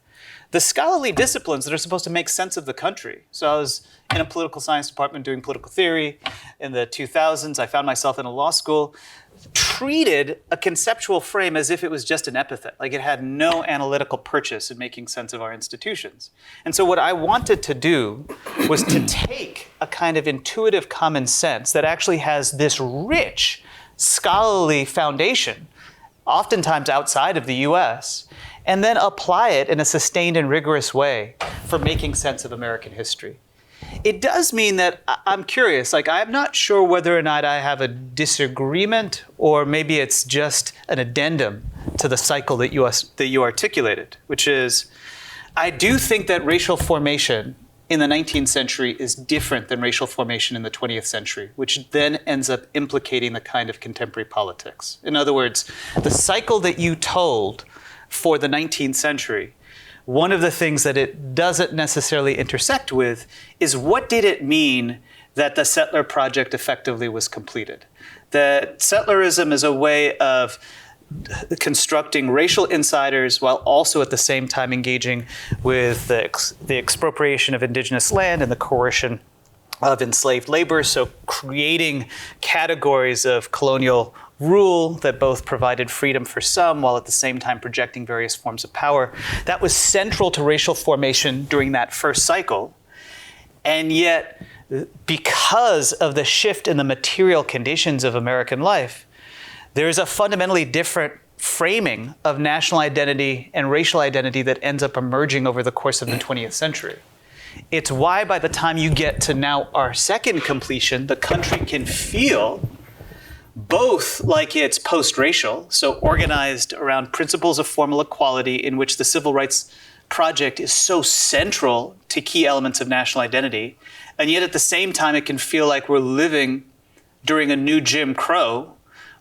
the scholarly disciplines that are supposed to make sense of the country. So I was in a political science department doing political theory in the 2000s. I found myself in a law school, treated a conceptual frame as if it was just an epithet, like it had no analytical purchase in making sense of our institutions. And so what I wanted to do was to take a kind of intuitive common sense that actually has this rich scholarly foundation, oftentimes outside of the US, and then apply it in a sustained and rigorous way for making sense of American history. It does mean that I'm curious, like I'm not sure whether or not I have a disagreement or maybe it's just an addendum to the cycle that you articulated, which is, I do think that racial formation in the 19th century is different than racial formation in the 20th century, which then ends up implicating the kind of contemporary politics. In other words, the cycle that you told for the 19th century, one of the things that it doesn't necessarily intersect with is what did it mean that the settler project effectively was completed? That settlerism is a way of constructing racial insiders while also at the same time engaging with the expropriation of indigenous land and the coercion of enslaved labor. So creating categories of colonial rule that both provided freedom for some while at the same time projecting various forms of power. That was central to racial formation during that first cycle. And yet, because of the shift in the material conditions of American life, there's a fundamentally different framing of national identity and racial identity that ends up emerging over the course of the 20th century. It's why by the time you get to now our second completion, the country can feel both like it's post-racial, so organized around principles of formal equality in which the civil rights project is so central to key elements of national identity, and yet at the same time it can feel like we're living during a new Jim Crow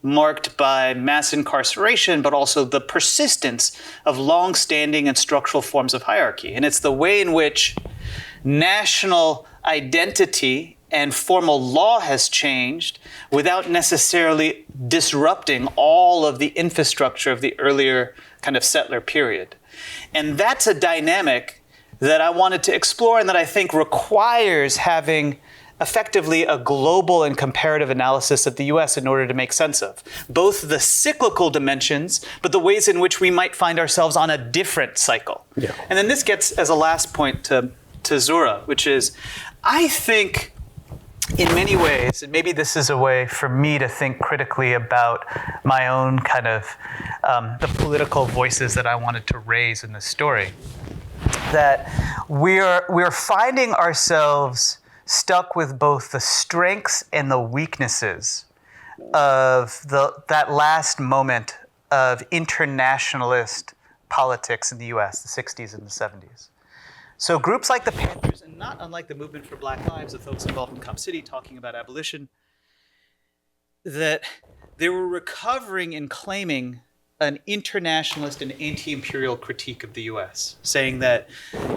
marked by mass incarceration, but also the persistence of long-standing and structural forms of hierarchy. And it's the way in which national identity and formal law has changed without necessarily disrupting all of the infrastructure of the earlier kind of settler period. And that's a dynamic that I wanted to explore and that I think requires having effectively a global and comparative analysis of the US in order to make sense of both the cyclical dimensions, but the ways in which we might find ourselves on a different cycle. Yeah. And then this gets as a last point to Zohra, which is, I think in many ways, and maybe this is a way for me to think critically about my own kind of the political voices that I wanted to raise in this story, that we're finding ourselves stuck with both the strengths and the weaknesses of that last moment of internationalist politics in the US, the 60s and the 70s. So groups like the Panthers, and not unlike the movement for Black Lives, the folks involved in Cop City talking about abolition, that they were recovering and claiming an internationalist and anti-imperial critique of the US, saying that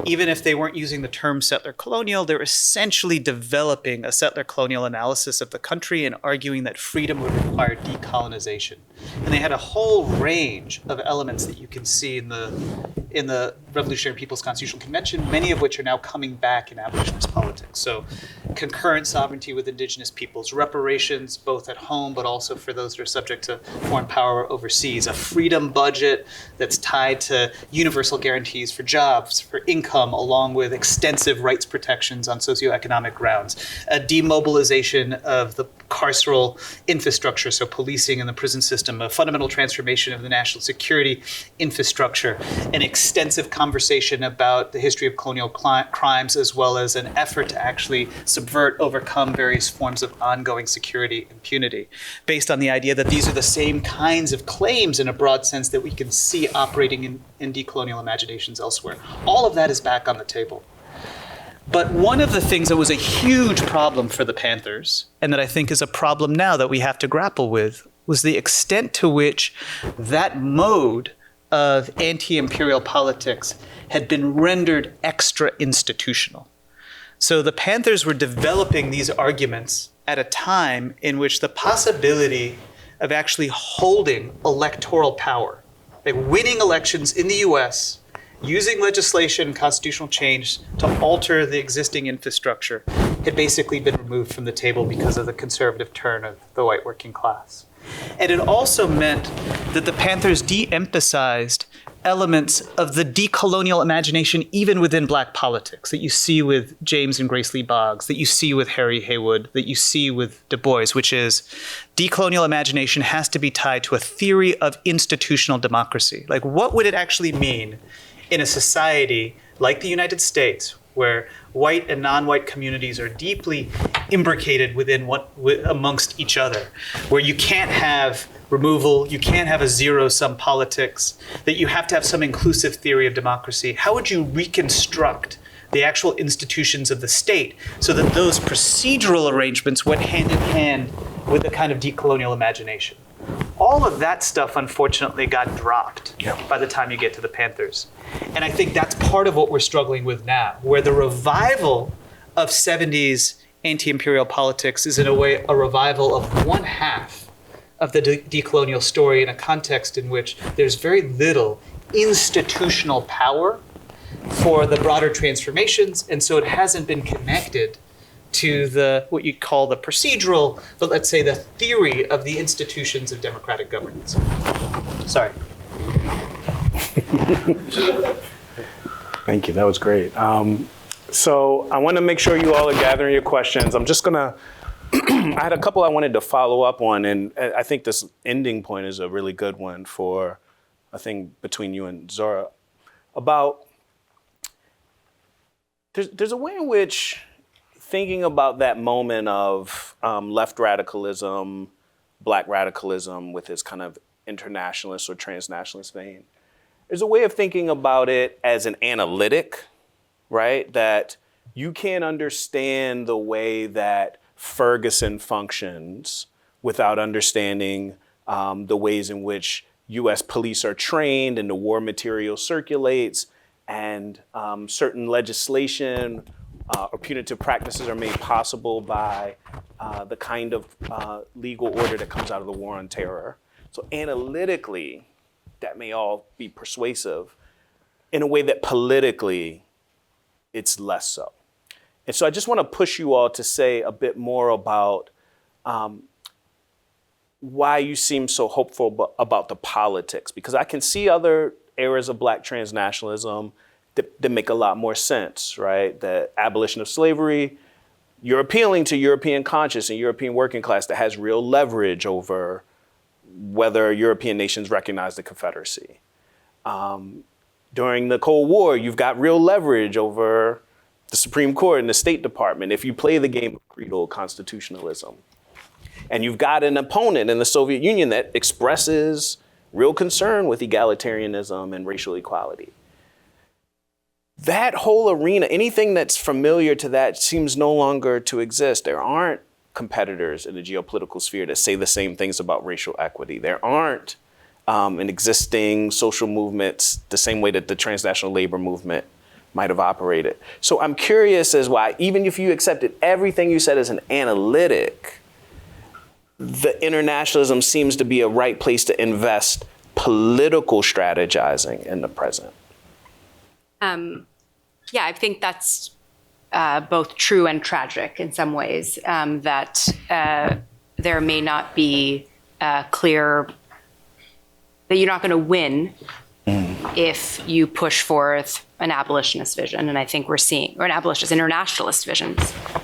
even if they weren't using the term settler colonial, they're essentially developing a settler colonial analysis of the country and arguing that freedom would require decolonization. And they had a whole range of elements that you can see in the Revolutionary People's Constitutional Convention, many of which are now coming back in abolitionist politics. So concurrent sovereignty with indigenous peoples, reparations both at home but also for those that are subject to foreign power overseas, a freedom budget that's tied to universal guarantees for jobs, for income, along with extensive rights protections on socioeconomic grounds, a demobilization of the carceral infrastructure, so policing and the prison system, a fundamental transformation of the national security infrastructure, an extensive conversation about the history of colonial crimes, as well as an effort to actually subvert, overcome various forms of ongoing security impunity, based on the idea that these are the same kinds of claims in a broad sense that we can see operating in decolonial imaginations elsewhere. All of that is back on the table. But one of the things that was a huge problem for the Panthers, and that I think is a problem now that we have to grapple with, was the extent to which that mode of anti-imperial politics had been rendered extra institutional. So the Panthers were developing these arguments at a time in which the possibility of actually holding electoral power, like winning elections in the US, using legislation and constitutional change to alter the existing infrastructure, had basically been removed from the table because of the conservative turn of the white working class. And it also meant that the Panthers de-emphasized elements of the decolonial imagination even within Black politics that you see with James and Grace Lee Boggs, that you see with Harry Haywood, that you see with Du Bois, which is decolonial imagination has to be tied to a theory of institutional democracy. Like, what would it actually mean in a society like the United States, where white and non-white communities are deeply imbricated amongst each other, where you can't have removal, you can't have a zero-sum politics, that you have to have some inclusive theory of democracy? How would you reconstruct the actual institutions of the state so that those procedural arrangements went hand in hand with the kind of decolonial imagination? All of that stuff, unfortunately, got dropped by the time you get to the Panthers. And I think that's part of what we're struggling with now, where the revival of 70s anti-imperial politics is in a way a revival of one half of the decolonial story in a context in which there's very little institutional power for the broader transformations, and so it hasn't been connected to the what you'd call the procedural, but let's say the theory of the institutions of democratic governance. Sorry. Thank you. That was great. So I want to make sure you all are gathering your questions. I'm just going to, I had a couple I wanted to follow up on, and I think this ending point is a really good one for, I think, between you and Zohra, about there's a way in which thinking about that moment of left radicalism, black radicalism with its kind of internationalist or transnationalist vein, there's a way of thinking about it as an analytic, right? That you can't understand the way that Ferguson functions without understanding the ways in which US police are trained and the war material circulates, and certain legislation or punitive practices are made possible by the kind of legal order that comes out of the war on terror. So analytically, that may all be persuasive in a way that politically it's less so. And so I just want to push you all to say a bit more about why you seem so hopeful about the politics, because I can see other areas of black transnationalism that make a lot more sense, right? The abolition of slavery, you're appealing to European conscience and European working class that has real leverage over whether European nations recognize the Confederacy. During the Cold War, you've got real leverage over the Supreme Court and the State Department if you play the game of creedal constitutionalism. And you've got an opponent in the Soviet Union that expresses real concern with egalitarianism and racial equality. That whole arena, anything that's familiar to that seems no longer to exist. There aren't competitors in the geopolitical sphere that say the same things about racial equity. There aren't an existing social movements the same way that the transnational labor movement might have operated. So I'm curious as why, even if you accepted everything you said as an analytic, the internationalism seems to be a right place to invest political strategizing in the present. Yeah, I think that's both true and tragic in some ways, that there may not be clear, that you're not going to win if you push forth an abolitionist vision. And I think we're seeing, or an abolitionist, internationalist vision,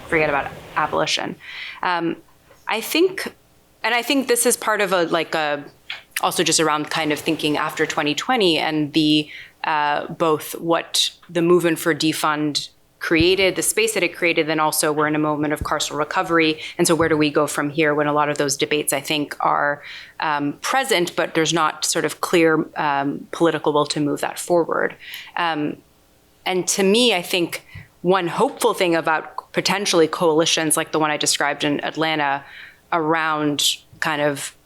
forget about abolition. I think this is part of also just around kind of thinking after 2020 and the both what the movement for defund created, the space that it created, then also we're in a moment of carceral recovery. And so where do we go from here when a lot of those debates, I think, are present, but there's not sort of clear political will to move that forward. And to me, I think one hopeful thing about potentially coalitions like the one I described in Atlanta around kind of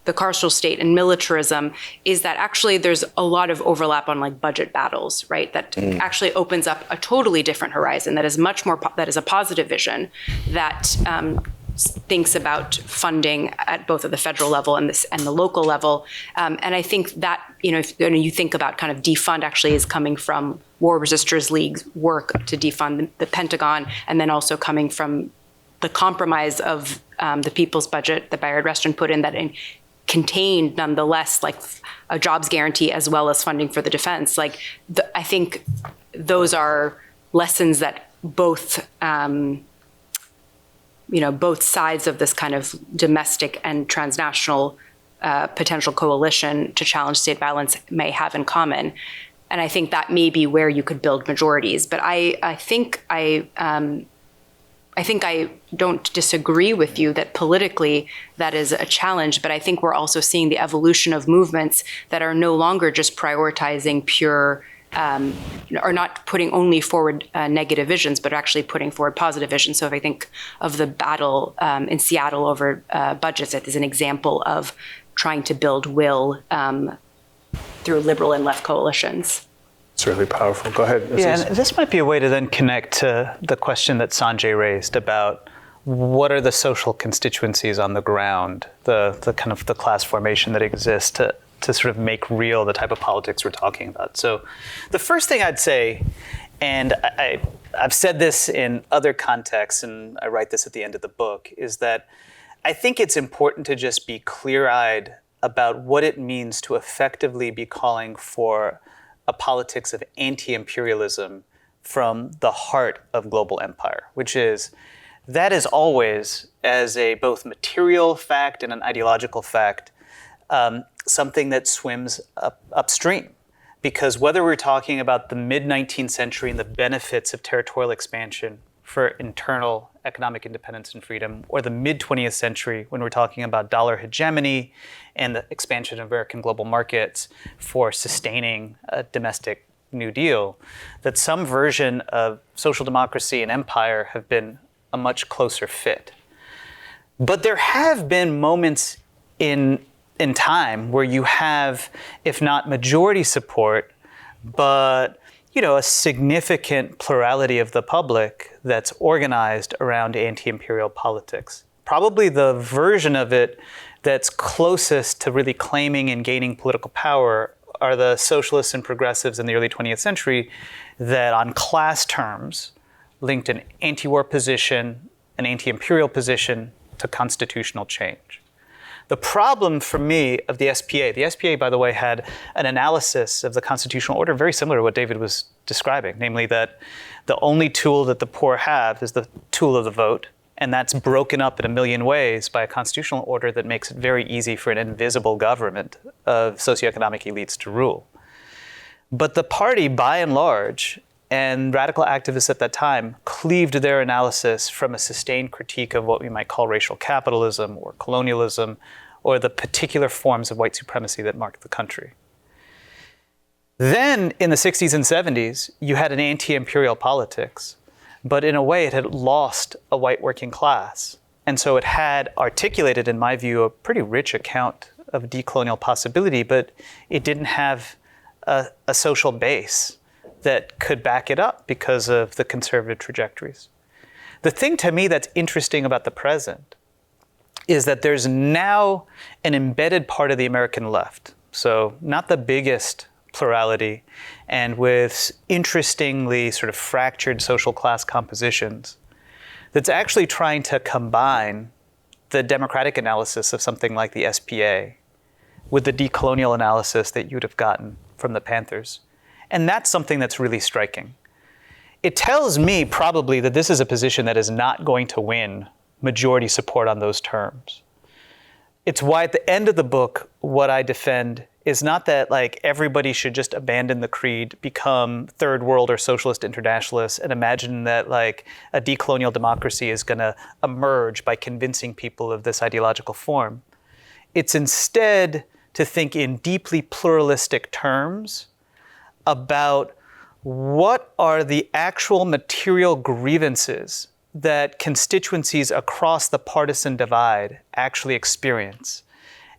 the carceral state and militarism is that actually there's a lot of overlap on like budget battles, right? That actually opens up a totally different horizon that is much more, that is a positive vision that thinks about funding at both at the federal level and the local level. And I think that, if you think about kind of defund actually is coming from War Resisters League's work to defund the Pentagon, and then also coming from the compromise of the people's budget that Bayard Rustin put in that contained nonetheless like a jobs guarantee as well as funding for the defense. I think those are lessons that both both sides of this kind of domestic and transnational potential coalition to challenge state violence may have in common. And I think that may be where you could build majorities. But I think I don't disagree with you that politically that is a challenge, but I think we're also seeing the evolution of movements that are no longer just prioritizing pure, or not putting only forward negative visions, but actually putting forward positive visions. So if I think of the battle in Seattle over budgets as an example of trying to build will through liberal and left coalitions. It's really powerful. Go ahead, Aziz. Yeah, and this might be a way to then connect to the question that Sanjay raised about what are the social constituencies on the ground, the kind of the class formation that exists to sort of make real the type of politics we're talking about. So the first thing I'd say, and I've said this in other contexts, and I write this at the end of the book, is that I think it's important to just be clear-eyed about what it means to effectively be calling for a politics of anti-imperialism from the heart of global empire, which is, that is always, as a both material fact and an ideological fact, something that swims upstream. Because whether we're talking about the mid-19th century and the benefits of territorial expansion for internal economic independence and freedom, or the mid-20th century when we're talking about dollar hegemony and the expansion of American global markets for sustaining a domestic New Deal, that some version of social democracy and empire have been a much closer fit. But there have been moments in time where you have, if not majority support, but a significant plurality of the public that's organized around anti-imperial politics. Probably the version of it that's closest to really claiming and gaining political power are the socialists and progressives in the early 20th century that on class terms linked an anti-war position, an anti-imperial position to constitutional change. The problem for me of the SPA, by the way, had an analysis of the constitutional order very similar to what David was describing, namely that the only tool that the poor have is the tool of the vote, and that's broken up in a million ways by a constitutional order that makes it very easy for an invisible government of socioeconomic elites to rule. But the party, by and large, and radical activists at that time cleaved their analysis from a sustained critique of what we might call racial capitalism or colonialism or the particular forms of white supremacy that marked the country. Then in the 60s and 70s, you had an anti-imperial politics, but in a way it had lost a white working class. And so it had articulated, in my view, a pretty rich account of decolonial possibility, but it didn't have a social base that could back it up because of the conservative trajectories. The thing to me that's interesting about the present is that there's now an embedded part of the American left, so not the biggest plurality, and with interestingly sort of fractured social class compositions, that's actually trying to combine the democratic analysis of something like the SPA with the decolonial analysis that you'd have gotten from the Panthers. And that's something that's really striking. It tells me probably that this is a position that is not going to win majority support on those terms. It's why at the end of the book, what I defend is not that everybody should just abandon the creed, become third world or socialist internationalists, and imagine that a decolonial democracy is going to emerge by convincing people of this ideological form. It's instead to think in deeply pluralistic terms about what are the actual material grievances that constituencies across the partisan divide actually experience,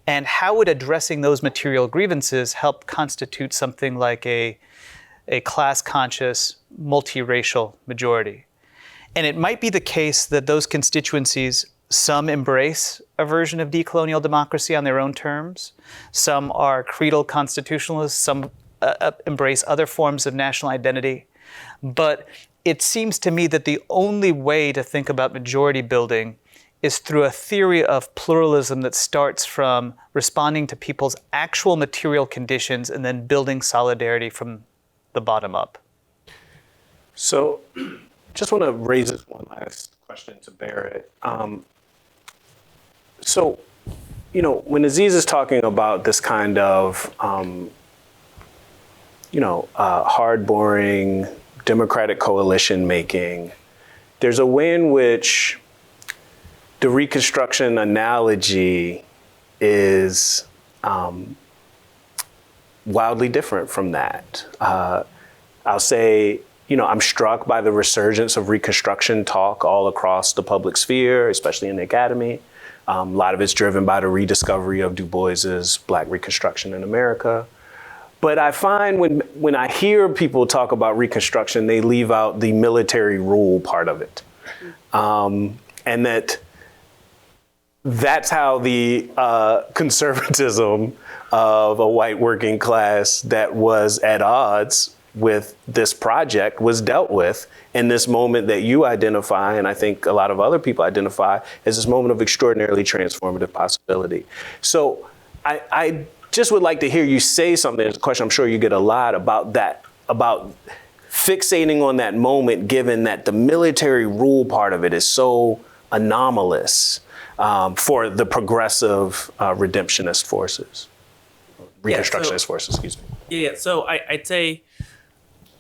and how would addressing those material grievances help constitute something like a class-conscious, multiracial majority. And it might be the case that those constituencies, some embrace a version of decolonial democracy on their own terms, some are creedal constitutionalists, some embrace other forms of national identity. But it seems to me that the only way to think about majority building is through a theory of pluralism that starts from responding to people's actual material conditions and then building solidarity from the bottom up. So just want to raise this one last question to Barrett. So, when Aziz is talking about this kind of hard-boring democratic coalition making, there's a way in which the Reconstruction analogy is wildly different from that. I'll say, I'm struck by the resurgence of Reconstruction talk all across the public sphere, especially in the academy. A lot of it's driven by the rediscovery of Du Bois's Black Reconstruction in America. But I find when I hear people talk about Reconstruction, they leave out the military rule part of it. And that's how the conservatism of a white working class that was at odds with this project was dealt with in this moment that you identify, and I think a lot of other people identify, as this moment of extraordinarily transformative possibility. So I just would like to hear you say something. It's a question I'm sure you get a lot about that, about fixating on that moment, given that the military rule part of it is so anomalous for the progressive redemptionist forces. Reconstructionist forces, excuse me. Yeah, so I'd say,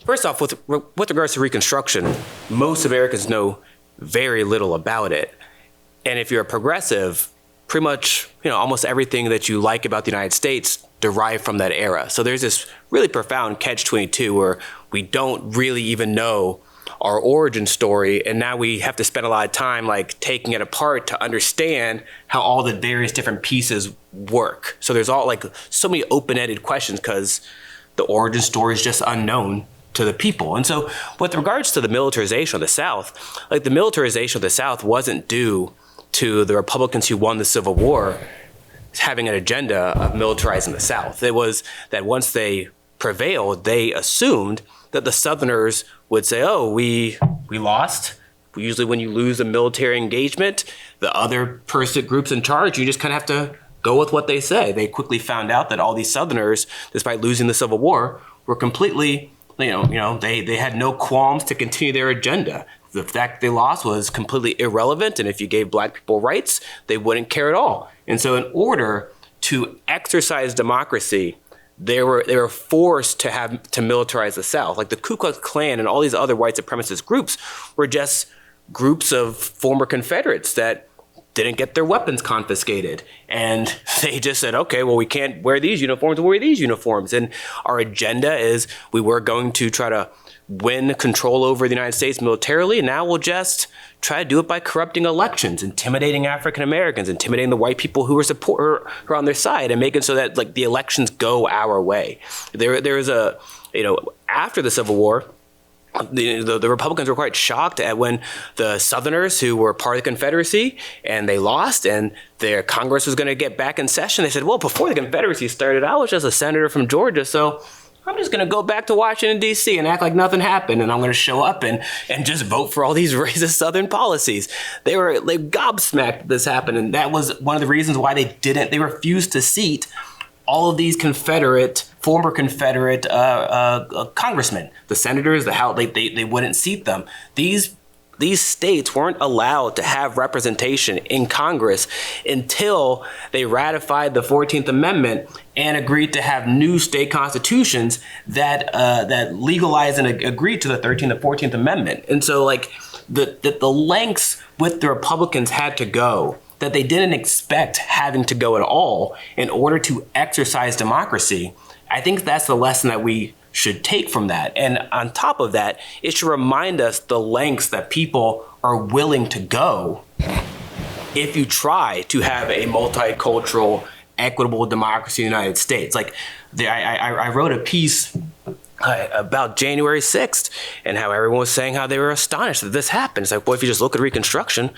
first off, with regards to Reconstruction, most Americans know very little about it. And if you're a progressive, pretty much, almost everything that you like about the United States derived from that era. So there's this really profound catch-22 where we don't really even know our origin story, and now we have to spend a lot of time like taking it apart to understand how all the various different pieces work. So there's all like so many open-ended questions because the origin story is just unknown to the people. And so with regards to the militarization of the South, like the militarization of the South wasn't due to the Republicans who won the Civil War having an agenda of militarizing the South. It was that once they prevailed, they assumed that the Southerners would say, oh, we lost. Usually when you lose a military engagement, the other groups in charge, you just kind of have to go with what they say. They quickly found out that all these Southerners, despite losing the Civil War, were completely, they had no qualms to continue their agenda. The fact they lost was completely irrelevant, and if you gave black people rights, they wouldn't care at all. And so in order to exercise democracy, they were forced to militarize the South. Like the Ku Klux Klan and all these other white supremacist groups were just groups of former Confederates that didn't get their weapons confiscated. And they just said, okay, well, we can't wear these uniforms, we'll wear these uniforms. And our agenda is we were going to try to win control over the United States militarily. Now we'll just try to do it by corrupting elections, intimidating African Americans, intimidating the white people who are on their side, and making so that like the elections go our way. There is a, after the Civil War, the Republicans were quite shocked at when the Southerners who were part of the Confederacy and they lost and their Congress was going to get back in session. They said, well, before the Confederacy started, I was just a senator from Georgia, so I'm just going to go back to Washington, D.C. and act like nothing happened, and I'm going to show up and just vote for all these racist Southern policies. They gobsmacked that this happened, and that was one of the reasons why they refused to seat all of these former Confederate congressmen, the senators, the House. They wouldn't seat them. These states weren't allowed to have representation in Congress until they ratified the 14th Amendment and agreed to have new state constitutions that legalized and agreed to the 13th and 14th Amendment. And so like the lengths with the Republicans had to go that they didn't expect having to go at all in order to exercise democracy, I think that's the lesson that we should take from that. And on top of that, it should remind us the lengths that people are willing to go if you try to have a multicultural, equitable democracy in the United States. Like I wrote a piece about January 6th and how everyone was saying how they were astonished that this happened. It's like, well, if you just look at Reconstruction,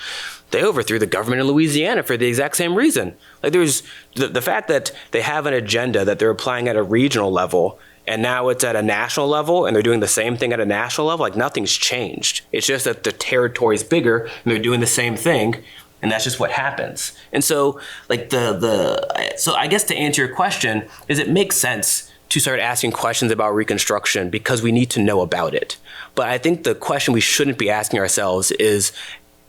they overthrew the government in Louisiana for the exact same reason. Like there's the fact that they have an agenda that they're applying at a regional level and now it's at a national level and they're doing the same thing at a national level, like nothing's changed. It's just that the territory is bigger and they're doing the same thing, and that's just what happens. And so like so I guess to answer your question is it makes sense to start asking questions about Reconstruction because we need to know about it. But I think the question we shouldn't be asking ourselves is,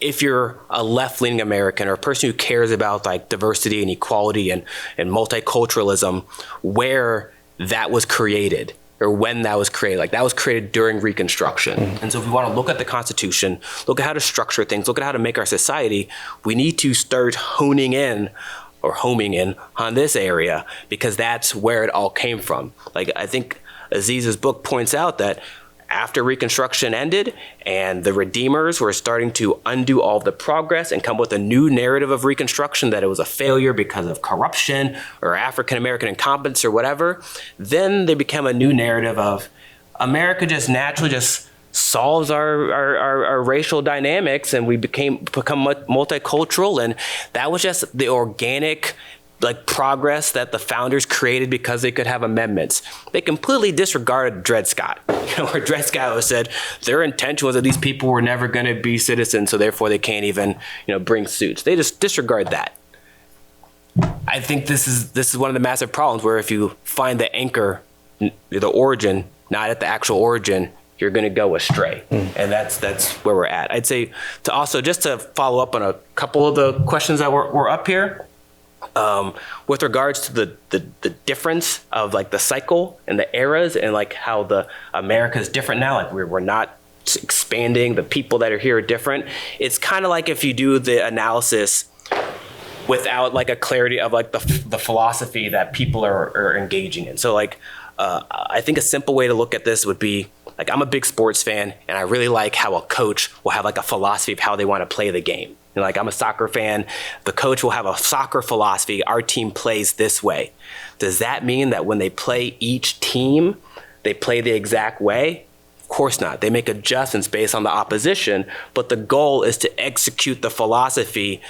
if you're a left-leaning American or a person who cares about like diversity and equality and multiculturalism, where that was created or when that was created. Like that was created during Reconstruction. And so if we want to look at the Constitution, look at how to structure things, look at how to make our society, we need to start homing in on this area because that's where it all came from. Like I think Aziz's book points out that after Reconstruction ended and the Redeemers were starting to undo all of the progress and come with a new narrative of Reconstruction, that it was a failure because of corruption or African-American incompetence or whatever, then they became a new narrative of America just naturally just solves our racial dynamics and we become multicultural, and that was just the organic like progress that the founders created because they could have amendments. They completely disregarded Dred Scott. Where Dred Scott said their intention was that these people were never going to be citizens, so therefore they can't even bring suits. They just disregard that. I think this is one of the massive problems where if you find the anchor, the origin, not at the actual origin, you're going to go astray. And that's where we're at. I'd say to also just to follow up on a couple of the questions that were up here. With regards to the difference of like the cycle and the eras and like how the America is different now, like we're not expanding, the people that are here are different. It's kind of like if you do the analysis without like a clarity of like the philosophy that people are engaging in. So like, I think a simple way to look at this would be like, I'm a big sports fan and I really like how a coach will have like a philosophy of how they want to play the game. You know, like I'm a soccer fan, the coach will have a soccer philosophy, our team plays this way. Does that mean that when they play each team, they play the exact way? Of course not. They make adjustments based on the opposition, but the goal is to execute the philosophy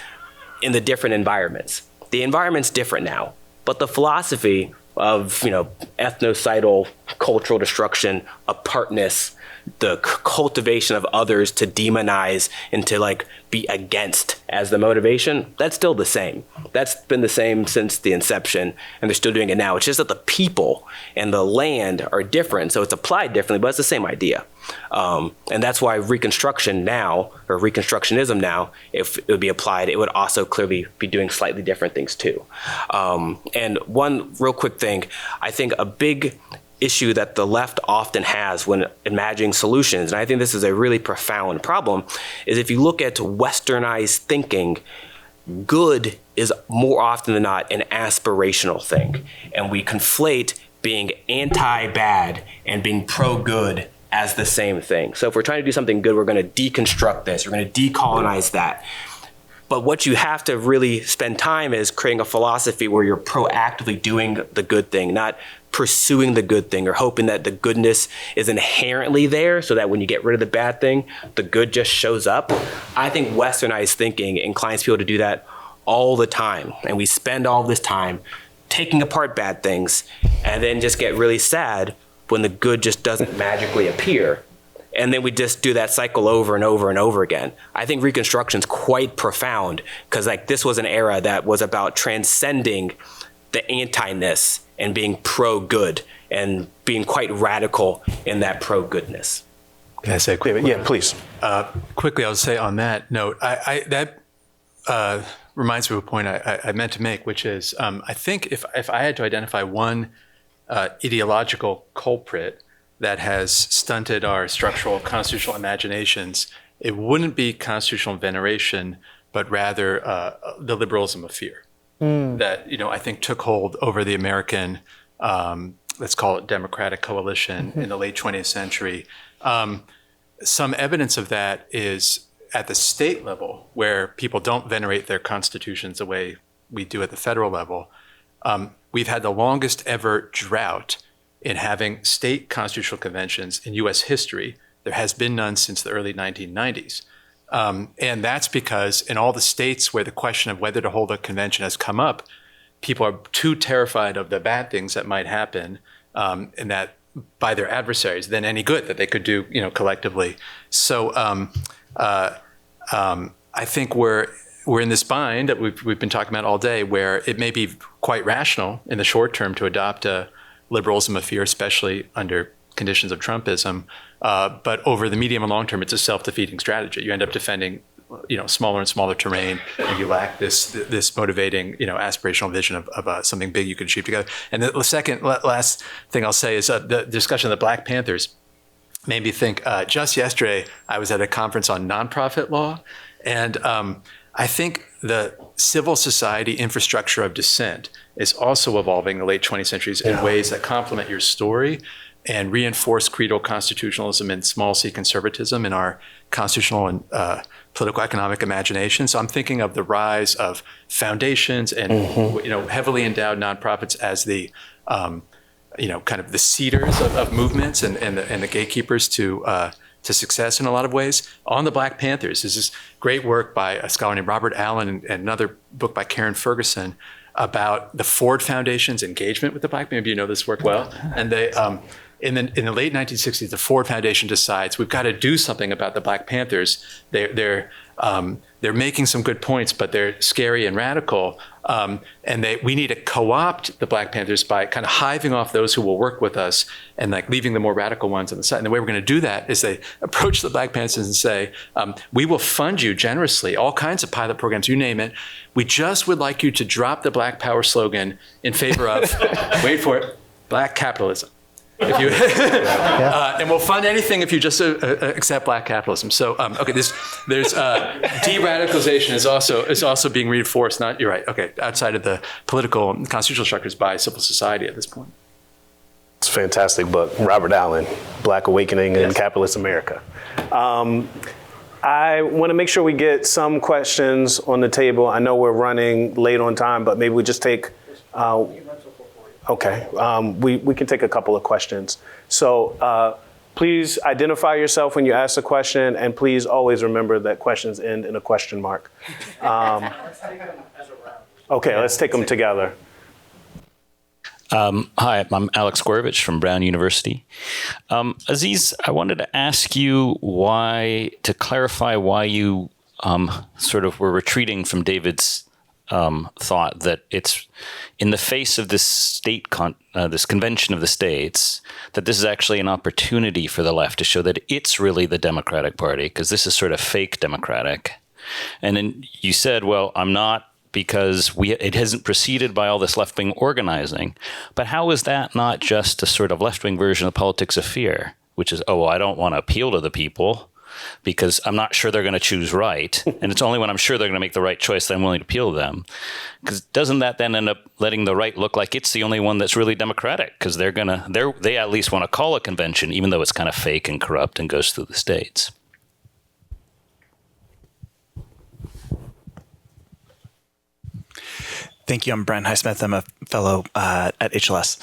in the different environments. The environment's different now, but the philosophy of, you know, ethnocidal cultural destruction, apartness, the cultivation of others to demonize and to like be against as the motivation, that's still the same. That's been the same since the inception, and they're still doing it now. It's just that the people and the land are different, so it's applied differently, but it's the same idea. And that's why Reconstruction now, or Reconstructionism now, if it would be applied, it would also clearly be doing slightly different things too. And one real quick thing, I think a big issue that the left often has when imagining solutions, and I think this is a really profound problem, is if you look at westernized thinking, good is more often than not an aspirational thing. And we conflate being anti-bad and being pro-good as the same thing. So if we're trying to do something good, we're going to deconstruct this, we're going to decolonize that. But what you have to really spend time is creating a philosophy where you're proactively doing the good thing, not pursuing the good thing or hoping that the goodness is inherently there so that when you get rid of the bad thing, the good just shows up. I think westernized thinking inclines people to do that all the time. And we spend all this time taking apart bad things and then just get really sad when the good just doesn't magically appear. And then we just do that cycle over and over and over again. I think Reconstruction's quite profound because like this was an era that was about transcending the anti-ness and being pro-good and being quite radical in that pro-goodness. Can I say quickly? Yeah, please. Quickly, I'll say on that note, that reminds me of a point I meant to make, which is I think if I had to identify one ideological culprit that has stunted our structural constitutional imaginations, it wouldn't be constitutional veneration, but rather the liberalism of fear that, you know, I think took hold over the American, let's call it democratic coalition in the late 20th century. Some evidence of that is at the state level, where people don't venerate their constitutions the way we do at the federal level. We've had the longest ever drought in having state constitutional conventions in U.S. history. There has been none since the early 1990s. And that's because in all the states where the question of whether to hold a convention has come up, people are too terrified of the bad things that might happen and that by their adversaries than any good that they could do, you know, collectively. So I think we're in this bind that we've been talking about all day, where it may be quite rational in the short term to adopt a liberalism of fear, especially under conditions of Trumpism. But over the medium and long term, it's a self-defeating strategy. You end up defending, you know, smaller and smaller terrain, and you lack this motivating, you know, aspirational vision of something big you could achieve together. And the second, last thing I'll say is the discussion of the Black Panthers made me think. Just yesterday, I was at a conference on nonprofit law, and I think the civil society infrastructure of dissent is also evolving in the late 20th centuries in ways that complement your story and reinforce creedal constitutionalism and small c conservatism in our constitutional and political economic imagination. So I'm thinking of the rise of foundations and you know, heavily endowed nonprofits as the you know, kind of the seeders of movements and the gatekeepers to success in a lot of ways. On the Black Panthers is this great work by a scholar named Robert Allen and another book by Karen Ferguson about the Ford Foundation's engagement with the Black. Maybe you know this work well. And they in the late 1960s, the Ford Foundation decides we've got to do something about the Black Panthers. They're making some good points, but they're scary and radical. And we need to co-opt the Black Panthers by kind of hiving off those who will work with us and like leaving the more radical ones on the side. And the way we're going to do that is they approach the Black Panthers and say, we will fund you generously, all kinds of pilot programs, you name it. We just would like you to drop the Black Power slogan in favor of, wait for it, Black capitalism. If you, and we'll fund anything if you just accept Black capitalism. So, okay, there's de-radicalization is also being reinforced. You're right. Okay, outside of the political and constitutional structures by civil society at this point. It's a fantastic book, Robert Allen, Black Awakening in Capitalist America. I want to make sure we get some questions on the table. I know we're running late on time, but maybe we just take. Okay, we can take a couple of questions. So please identify yourself when you ask a question, and please always remember that questions end in a question mark. Okay, let's take them together. Hi, I'm Alex Gorovich from Brown University. Aziz, I wanted to ask you to clarify why you sort of were retreating from David's thought that it's in the face of this this convention of the states, that this is actually an opportunity for the left to show that it's really the Democratic Party, because this is sort of fake Democratic. And then you said, well, I'm not, because it hasn't proceeded by all this left-wing organizing. But how is that not just a sort of left-wing version of politics of fear, which is, oh, well, I don't want to appeal to the people because I'm not sure they're going to choose right. And it's only when I'm sure they're going to make the right choice that I'm willing to appeal to them. Because doesn't that then end up letting the right look like it's the only one that's really democratic? Because they at least want to call a convention, even though it's kind of fake and corrupt and goes through the states. Thank you. I'm Brian Highsmith. I'm a fellow at HLS.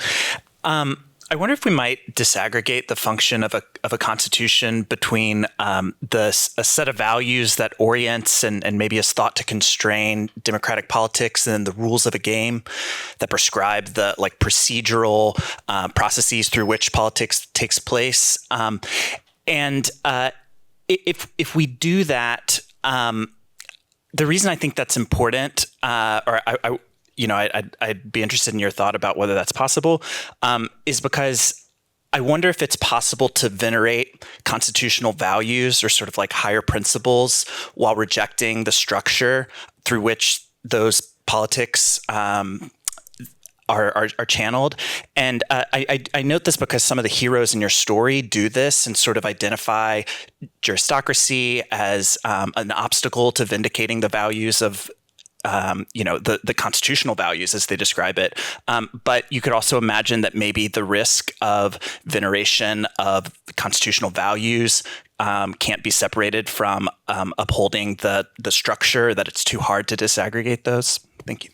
I wonder if we might disaggregate the function of a constitution between a set of values that orients and maybe is thought to constrain democratic politics, and then the rules of a game that prescribe the procedural processes through which politics takes place. If we do that, the reason I think that's important, I'd be interested in your thought about whether that's possible, is because I wonder if it's possible to venerate constitutional values or sort of like higher principles while rejecting the structure through which those politics are channeled. And I note this because some of the heroes in your story do this and sort of identify juristocracy as an obstacle to vindicating the values of the constitutional values as they describe it. But you could also imagine that maybe the risk of veneration of constitutional values can't be separated from upholding the structure, that it's too hard to disaggregate those. Thank you.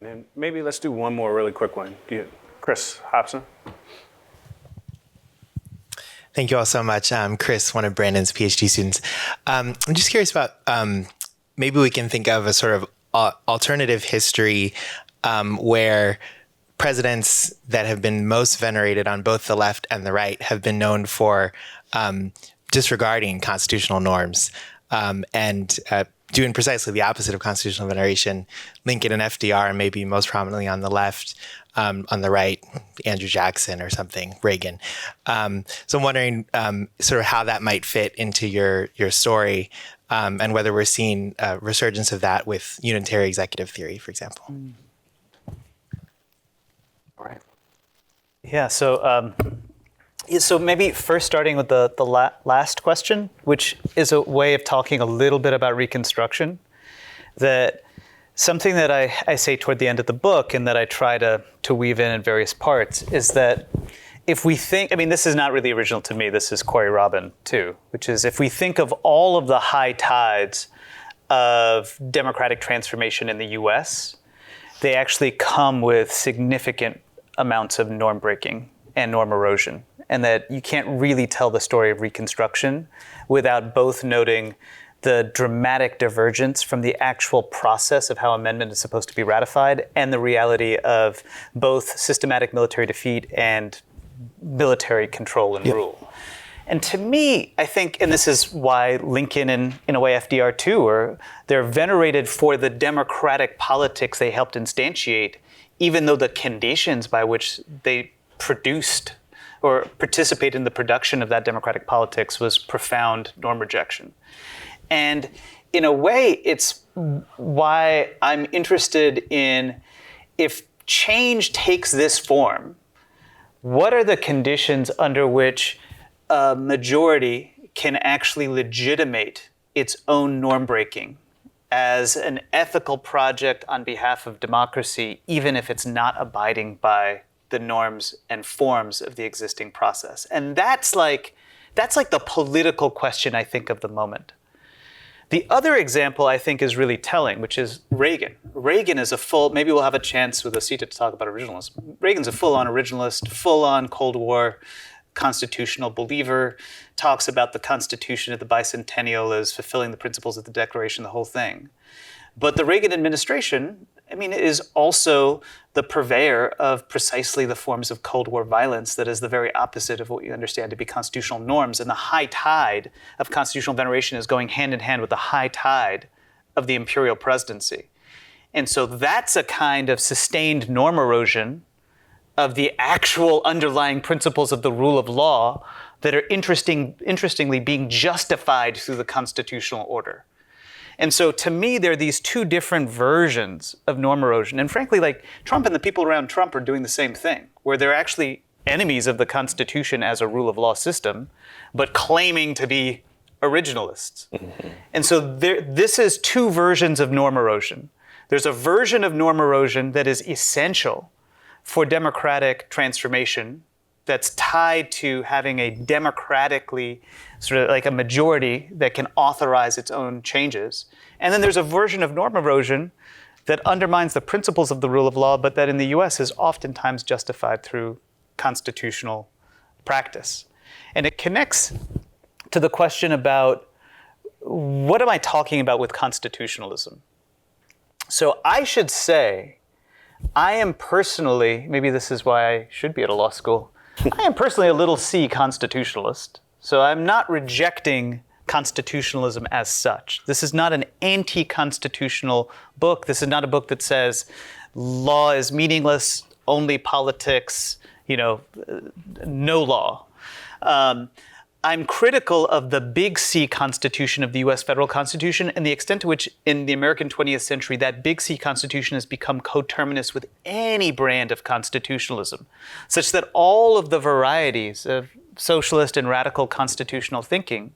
And maybe let's do one more really quick one. Chris Hobson. Thank you all so much. Chris, one of Brandon's PhD students. I'm just curious about maybe we can think of a sort of alternative history where presidents that have been most venerated on both the left and the right have been known for disregarding constitutional norms and doing precisely the opposite of constitutional veneration. Lincoln and FDR, maybe most prominently on the left. On the right, Andrew Jackson or something, Reagan. So I'm wondering sort of how that might fit into your story and whether we're seeing a resurgence of that with unitary executive theory, for example. All right. Yeah, so maybe first starting with the last question, which is a way of talking a little bit about Reconstruction, that something that I say toward the end of the book and that I try to weave in various parts is that if we think, this is not really original to me, this is Corey Robin too, which is if we think of all of the high tides of democratic transformation in the US, they actually come with significant amounts of norm breaking and norm erosion. And that you can't really tell the story of Reconstruction without both noting the dramatic divergence from the actual process of how amendment is supposed to be ratified and the reality of both systematic military defeat and military control and rule. And to me, I think, and this is why Lincoln and in a way FDR too, they're venerated for the democratic politics they helped instantiate, even though the conditions by which they produced or participated in the production of that democratic politics was profound norm rejection. And in a way, it's why I'm interested in, if change takes this form, what are the conditions under which a majority can actually legitimate its own norm breaking as an ethical project on behalf of democracy, even if it's not abiding by the norms and forms of the existing process? And that's like the political question, I think, of the moment. The other example I think is really telling, which is Reagan. Reagan is maybe we'll have a chance with Asita to talk about originalism. Reagan's a full-on originalist, full-on Cold War constitutional believer, talks about the Constitution of the bicentennial as fulfilling the principles of the Declaration, the whole thing. But the Reagan administration, is also the purveyor of precisely the forms of Cold War violence that is the very opposite of what you understand to be constitutional norms. And the high tide of constitutional veneration is going hand in hand with the high tide of the imperial presidency. And so that's a kind of sustained norm erosion of the actual underlying principles of the rule of law that are interestingly being justified through the constitutional order. And so to me, there are these two different versions of norm erosion. And frankly, like Trump and the people around Trump are doing the same thing, where they're actually enemies of the Constitution as a rule of law system, but claiming to be originalists. Mm-hmm. And so this is two versions of norm erosion. There's a version of norm erosion that is essential for democratic transformation, that's tied to having a democratically, sort of like a majority that can authorize its own changes. And then there's a version of norm erosion that undermines the principles of the rule of law, but that in the US is oftentimes justified through constitutional practice. And it connects to the question about, what am I talking about with constitutionalism? So I should say, I am personally, maybe this is why I should be at a law school, I am personally a little C constitutionalist. So I'm not rejecting constitutionalism as such. This is not an anti-constitutional book. This is not a book that says law is meaningless, only politics, no law. I'm critical of the big C constitution of the US federal constitution and the extent to which in the American 20th century that big C constitution has become coterminous with any brand of constitutionalism, such that all of the varieties of socialist and radical constitutional thinking,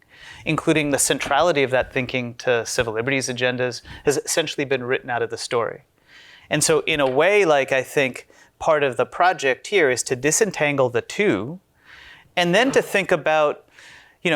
including the centrality of that thinking to civil liberties agendas, has essentially been written out of the story. And so in a way, I think part of the project here is to disentangle the two and then to think about,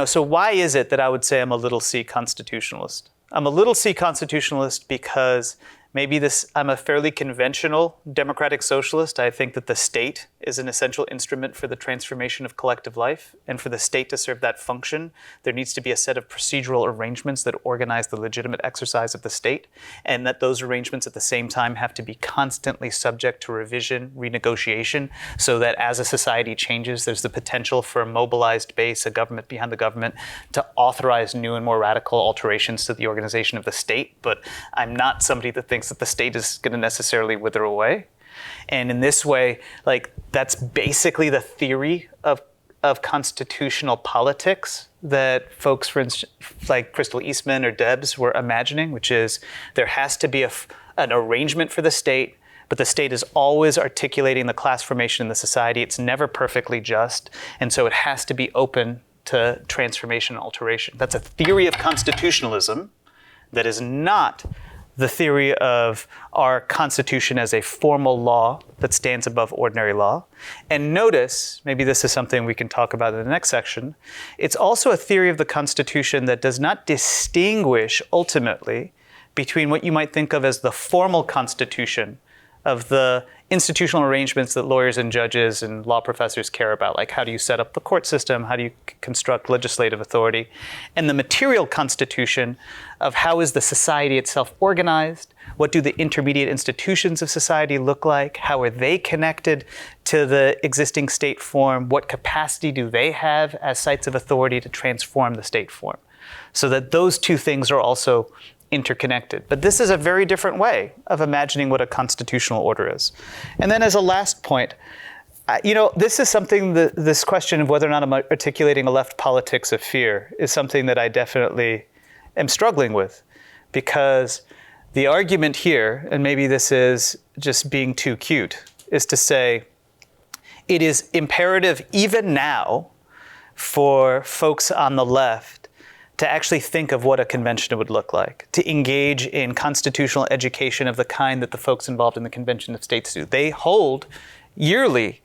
so why is it that I would say I'm a little C constitutionalist? I'm a little C constitutionalist because maybe I'm a fairly conventional democratic socialist. I think that the state is an essential instrument for the transformation of collective life. And for the state to serve that function, there needs to be a set of procedural arrangements that organize the legitimate exercise of the state. And that those arrangements at the same time have to be constantly subject to revision, renegotiation, so that as a society changes, there's the potential for a mobilized base, a government behind the government, to authorize new and more radical alterations to the organization of the state. But I'm not somebody that thinks that the state is going to necessarily wither away. And in this way, that's basically the theory of constitutional politics that folks, for instance, like Crystal Eastman or Debs were imagining, which is there has to be an arrangement for the state, but the state is always articulating the class formation in the society. It's never perfectly just. And so it has to be open to transformation and alteration. That's a theory of constitutionalism that is not the theory of our Constitution as a formal law that stands above ordinary law. And notice, maybe this is something we can talk about in the next section, it's also a theory of the Constitution that does not distinguish ultimately between what you might think of as the formal Constitution of the institutional arrangements that lawyers and judges and law professors care about, like how do you set up the court system, how do you construct legislative authority, and the material constitution of how is the society itself organized, what do the intermediate institutions of society look like, how are they connected to the existing state form, what capacity do they have as sites of authority to transform the state form, so that those two things are also interconnected. But this is a very different way of imagining what a constitutional order is. And then as a last point, this is something that this question of whether or not I'm articulating a left politics of fear is something that I definitely am struggling with, because the argument here, and maybe this is just being too cute, is to say it is imperative even now for folks on the left to actually think of what a convention would look like, to engage in constitutional education of the kind that the folks involved in the Convention of States do. They hold yearly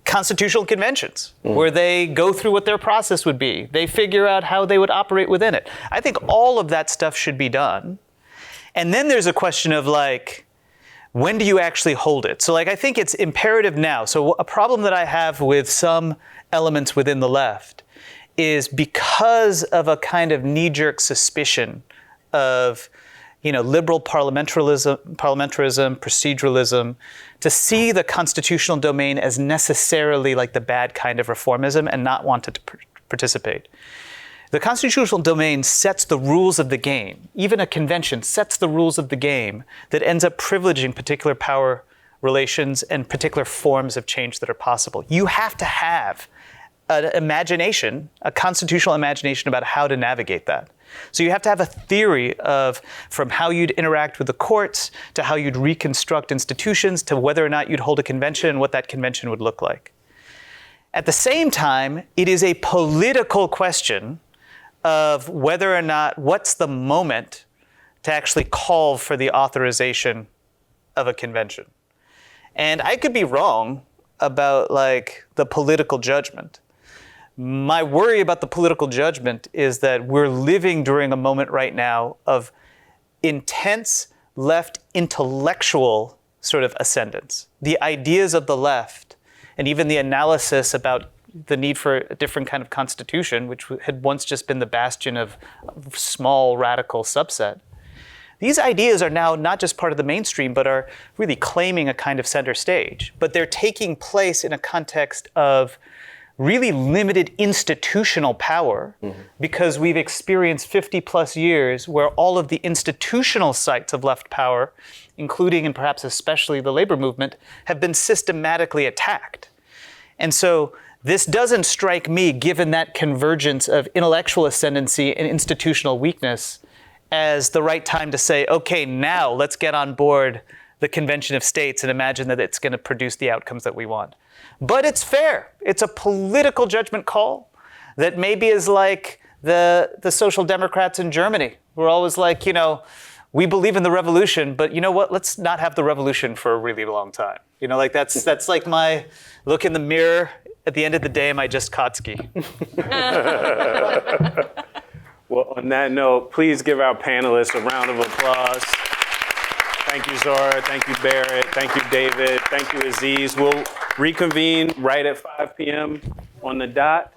constitutional conventions where they go through what their process would be. They figure out how they would operate within it. I think all of that stuff should be done. And then there's a question of when do you actually hold it? So I think it's imperative now. So a problem that I have with some elements within the left is because of a kind of knee-jerk suspicion of, liberal parliamentarism, proceduralism, to see the constitutional domain as necessarily the bad kind of reformism and not want to participate. The constitutional domain sets the rules of the game. Even a convention sets the rules of the game that ends up privileging particular power relations and particular forms of change that are possible. You have to have an imagination, a constitutional imagination about how to navigate that. So you have to have a theory of from how you'd interact with the courts to how you'd reconstruct institutions to whether or not you'd hold a convention and what that convention would look like. At the same time, it is a political question of whether or not, what's the moment to actually call for the authorization of a convention. And I could be wrong about the political judgment. My worry about the political judgment is that we're living during a moment right now of intense left intellectual sort of ascendance. The ideas of the left, and even the analysis about the need for a different kind of constitution, which had once just been the bastion of a small radical subset. These ideas are now not just part of the mainstream, but are really claiming a kind of center stage. But they're taking place in a context of really limited institutional power, because we've experienced 50 plus years where all of the institutional sites of left power, including and perhaps especially the labor movement, have been systematically attacked. And so this doesn't strike me, given that convergence of intellectual ascendancy and institutional weakness, as the right time to say, okay, now let's get on board the Convention of States and imagine that it's going to produce the outcomes that we want. But it's fair. It's a political judgment call that maybe is like the Social Democrats in Germany. We're always we believe in the revolution, but you know what? Let's not have the revolution for a really long time. That's like my look in the mirror. At the end of the day, am I just Kotsky? Well, on that note, please give our panelists a round of applause. Thank you, Zohra. Thank you, Barrett. Thank you, David. Thank you, Aziz. We'll reconvene right at 5 p.m. on the dot.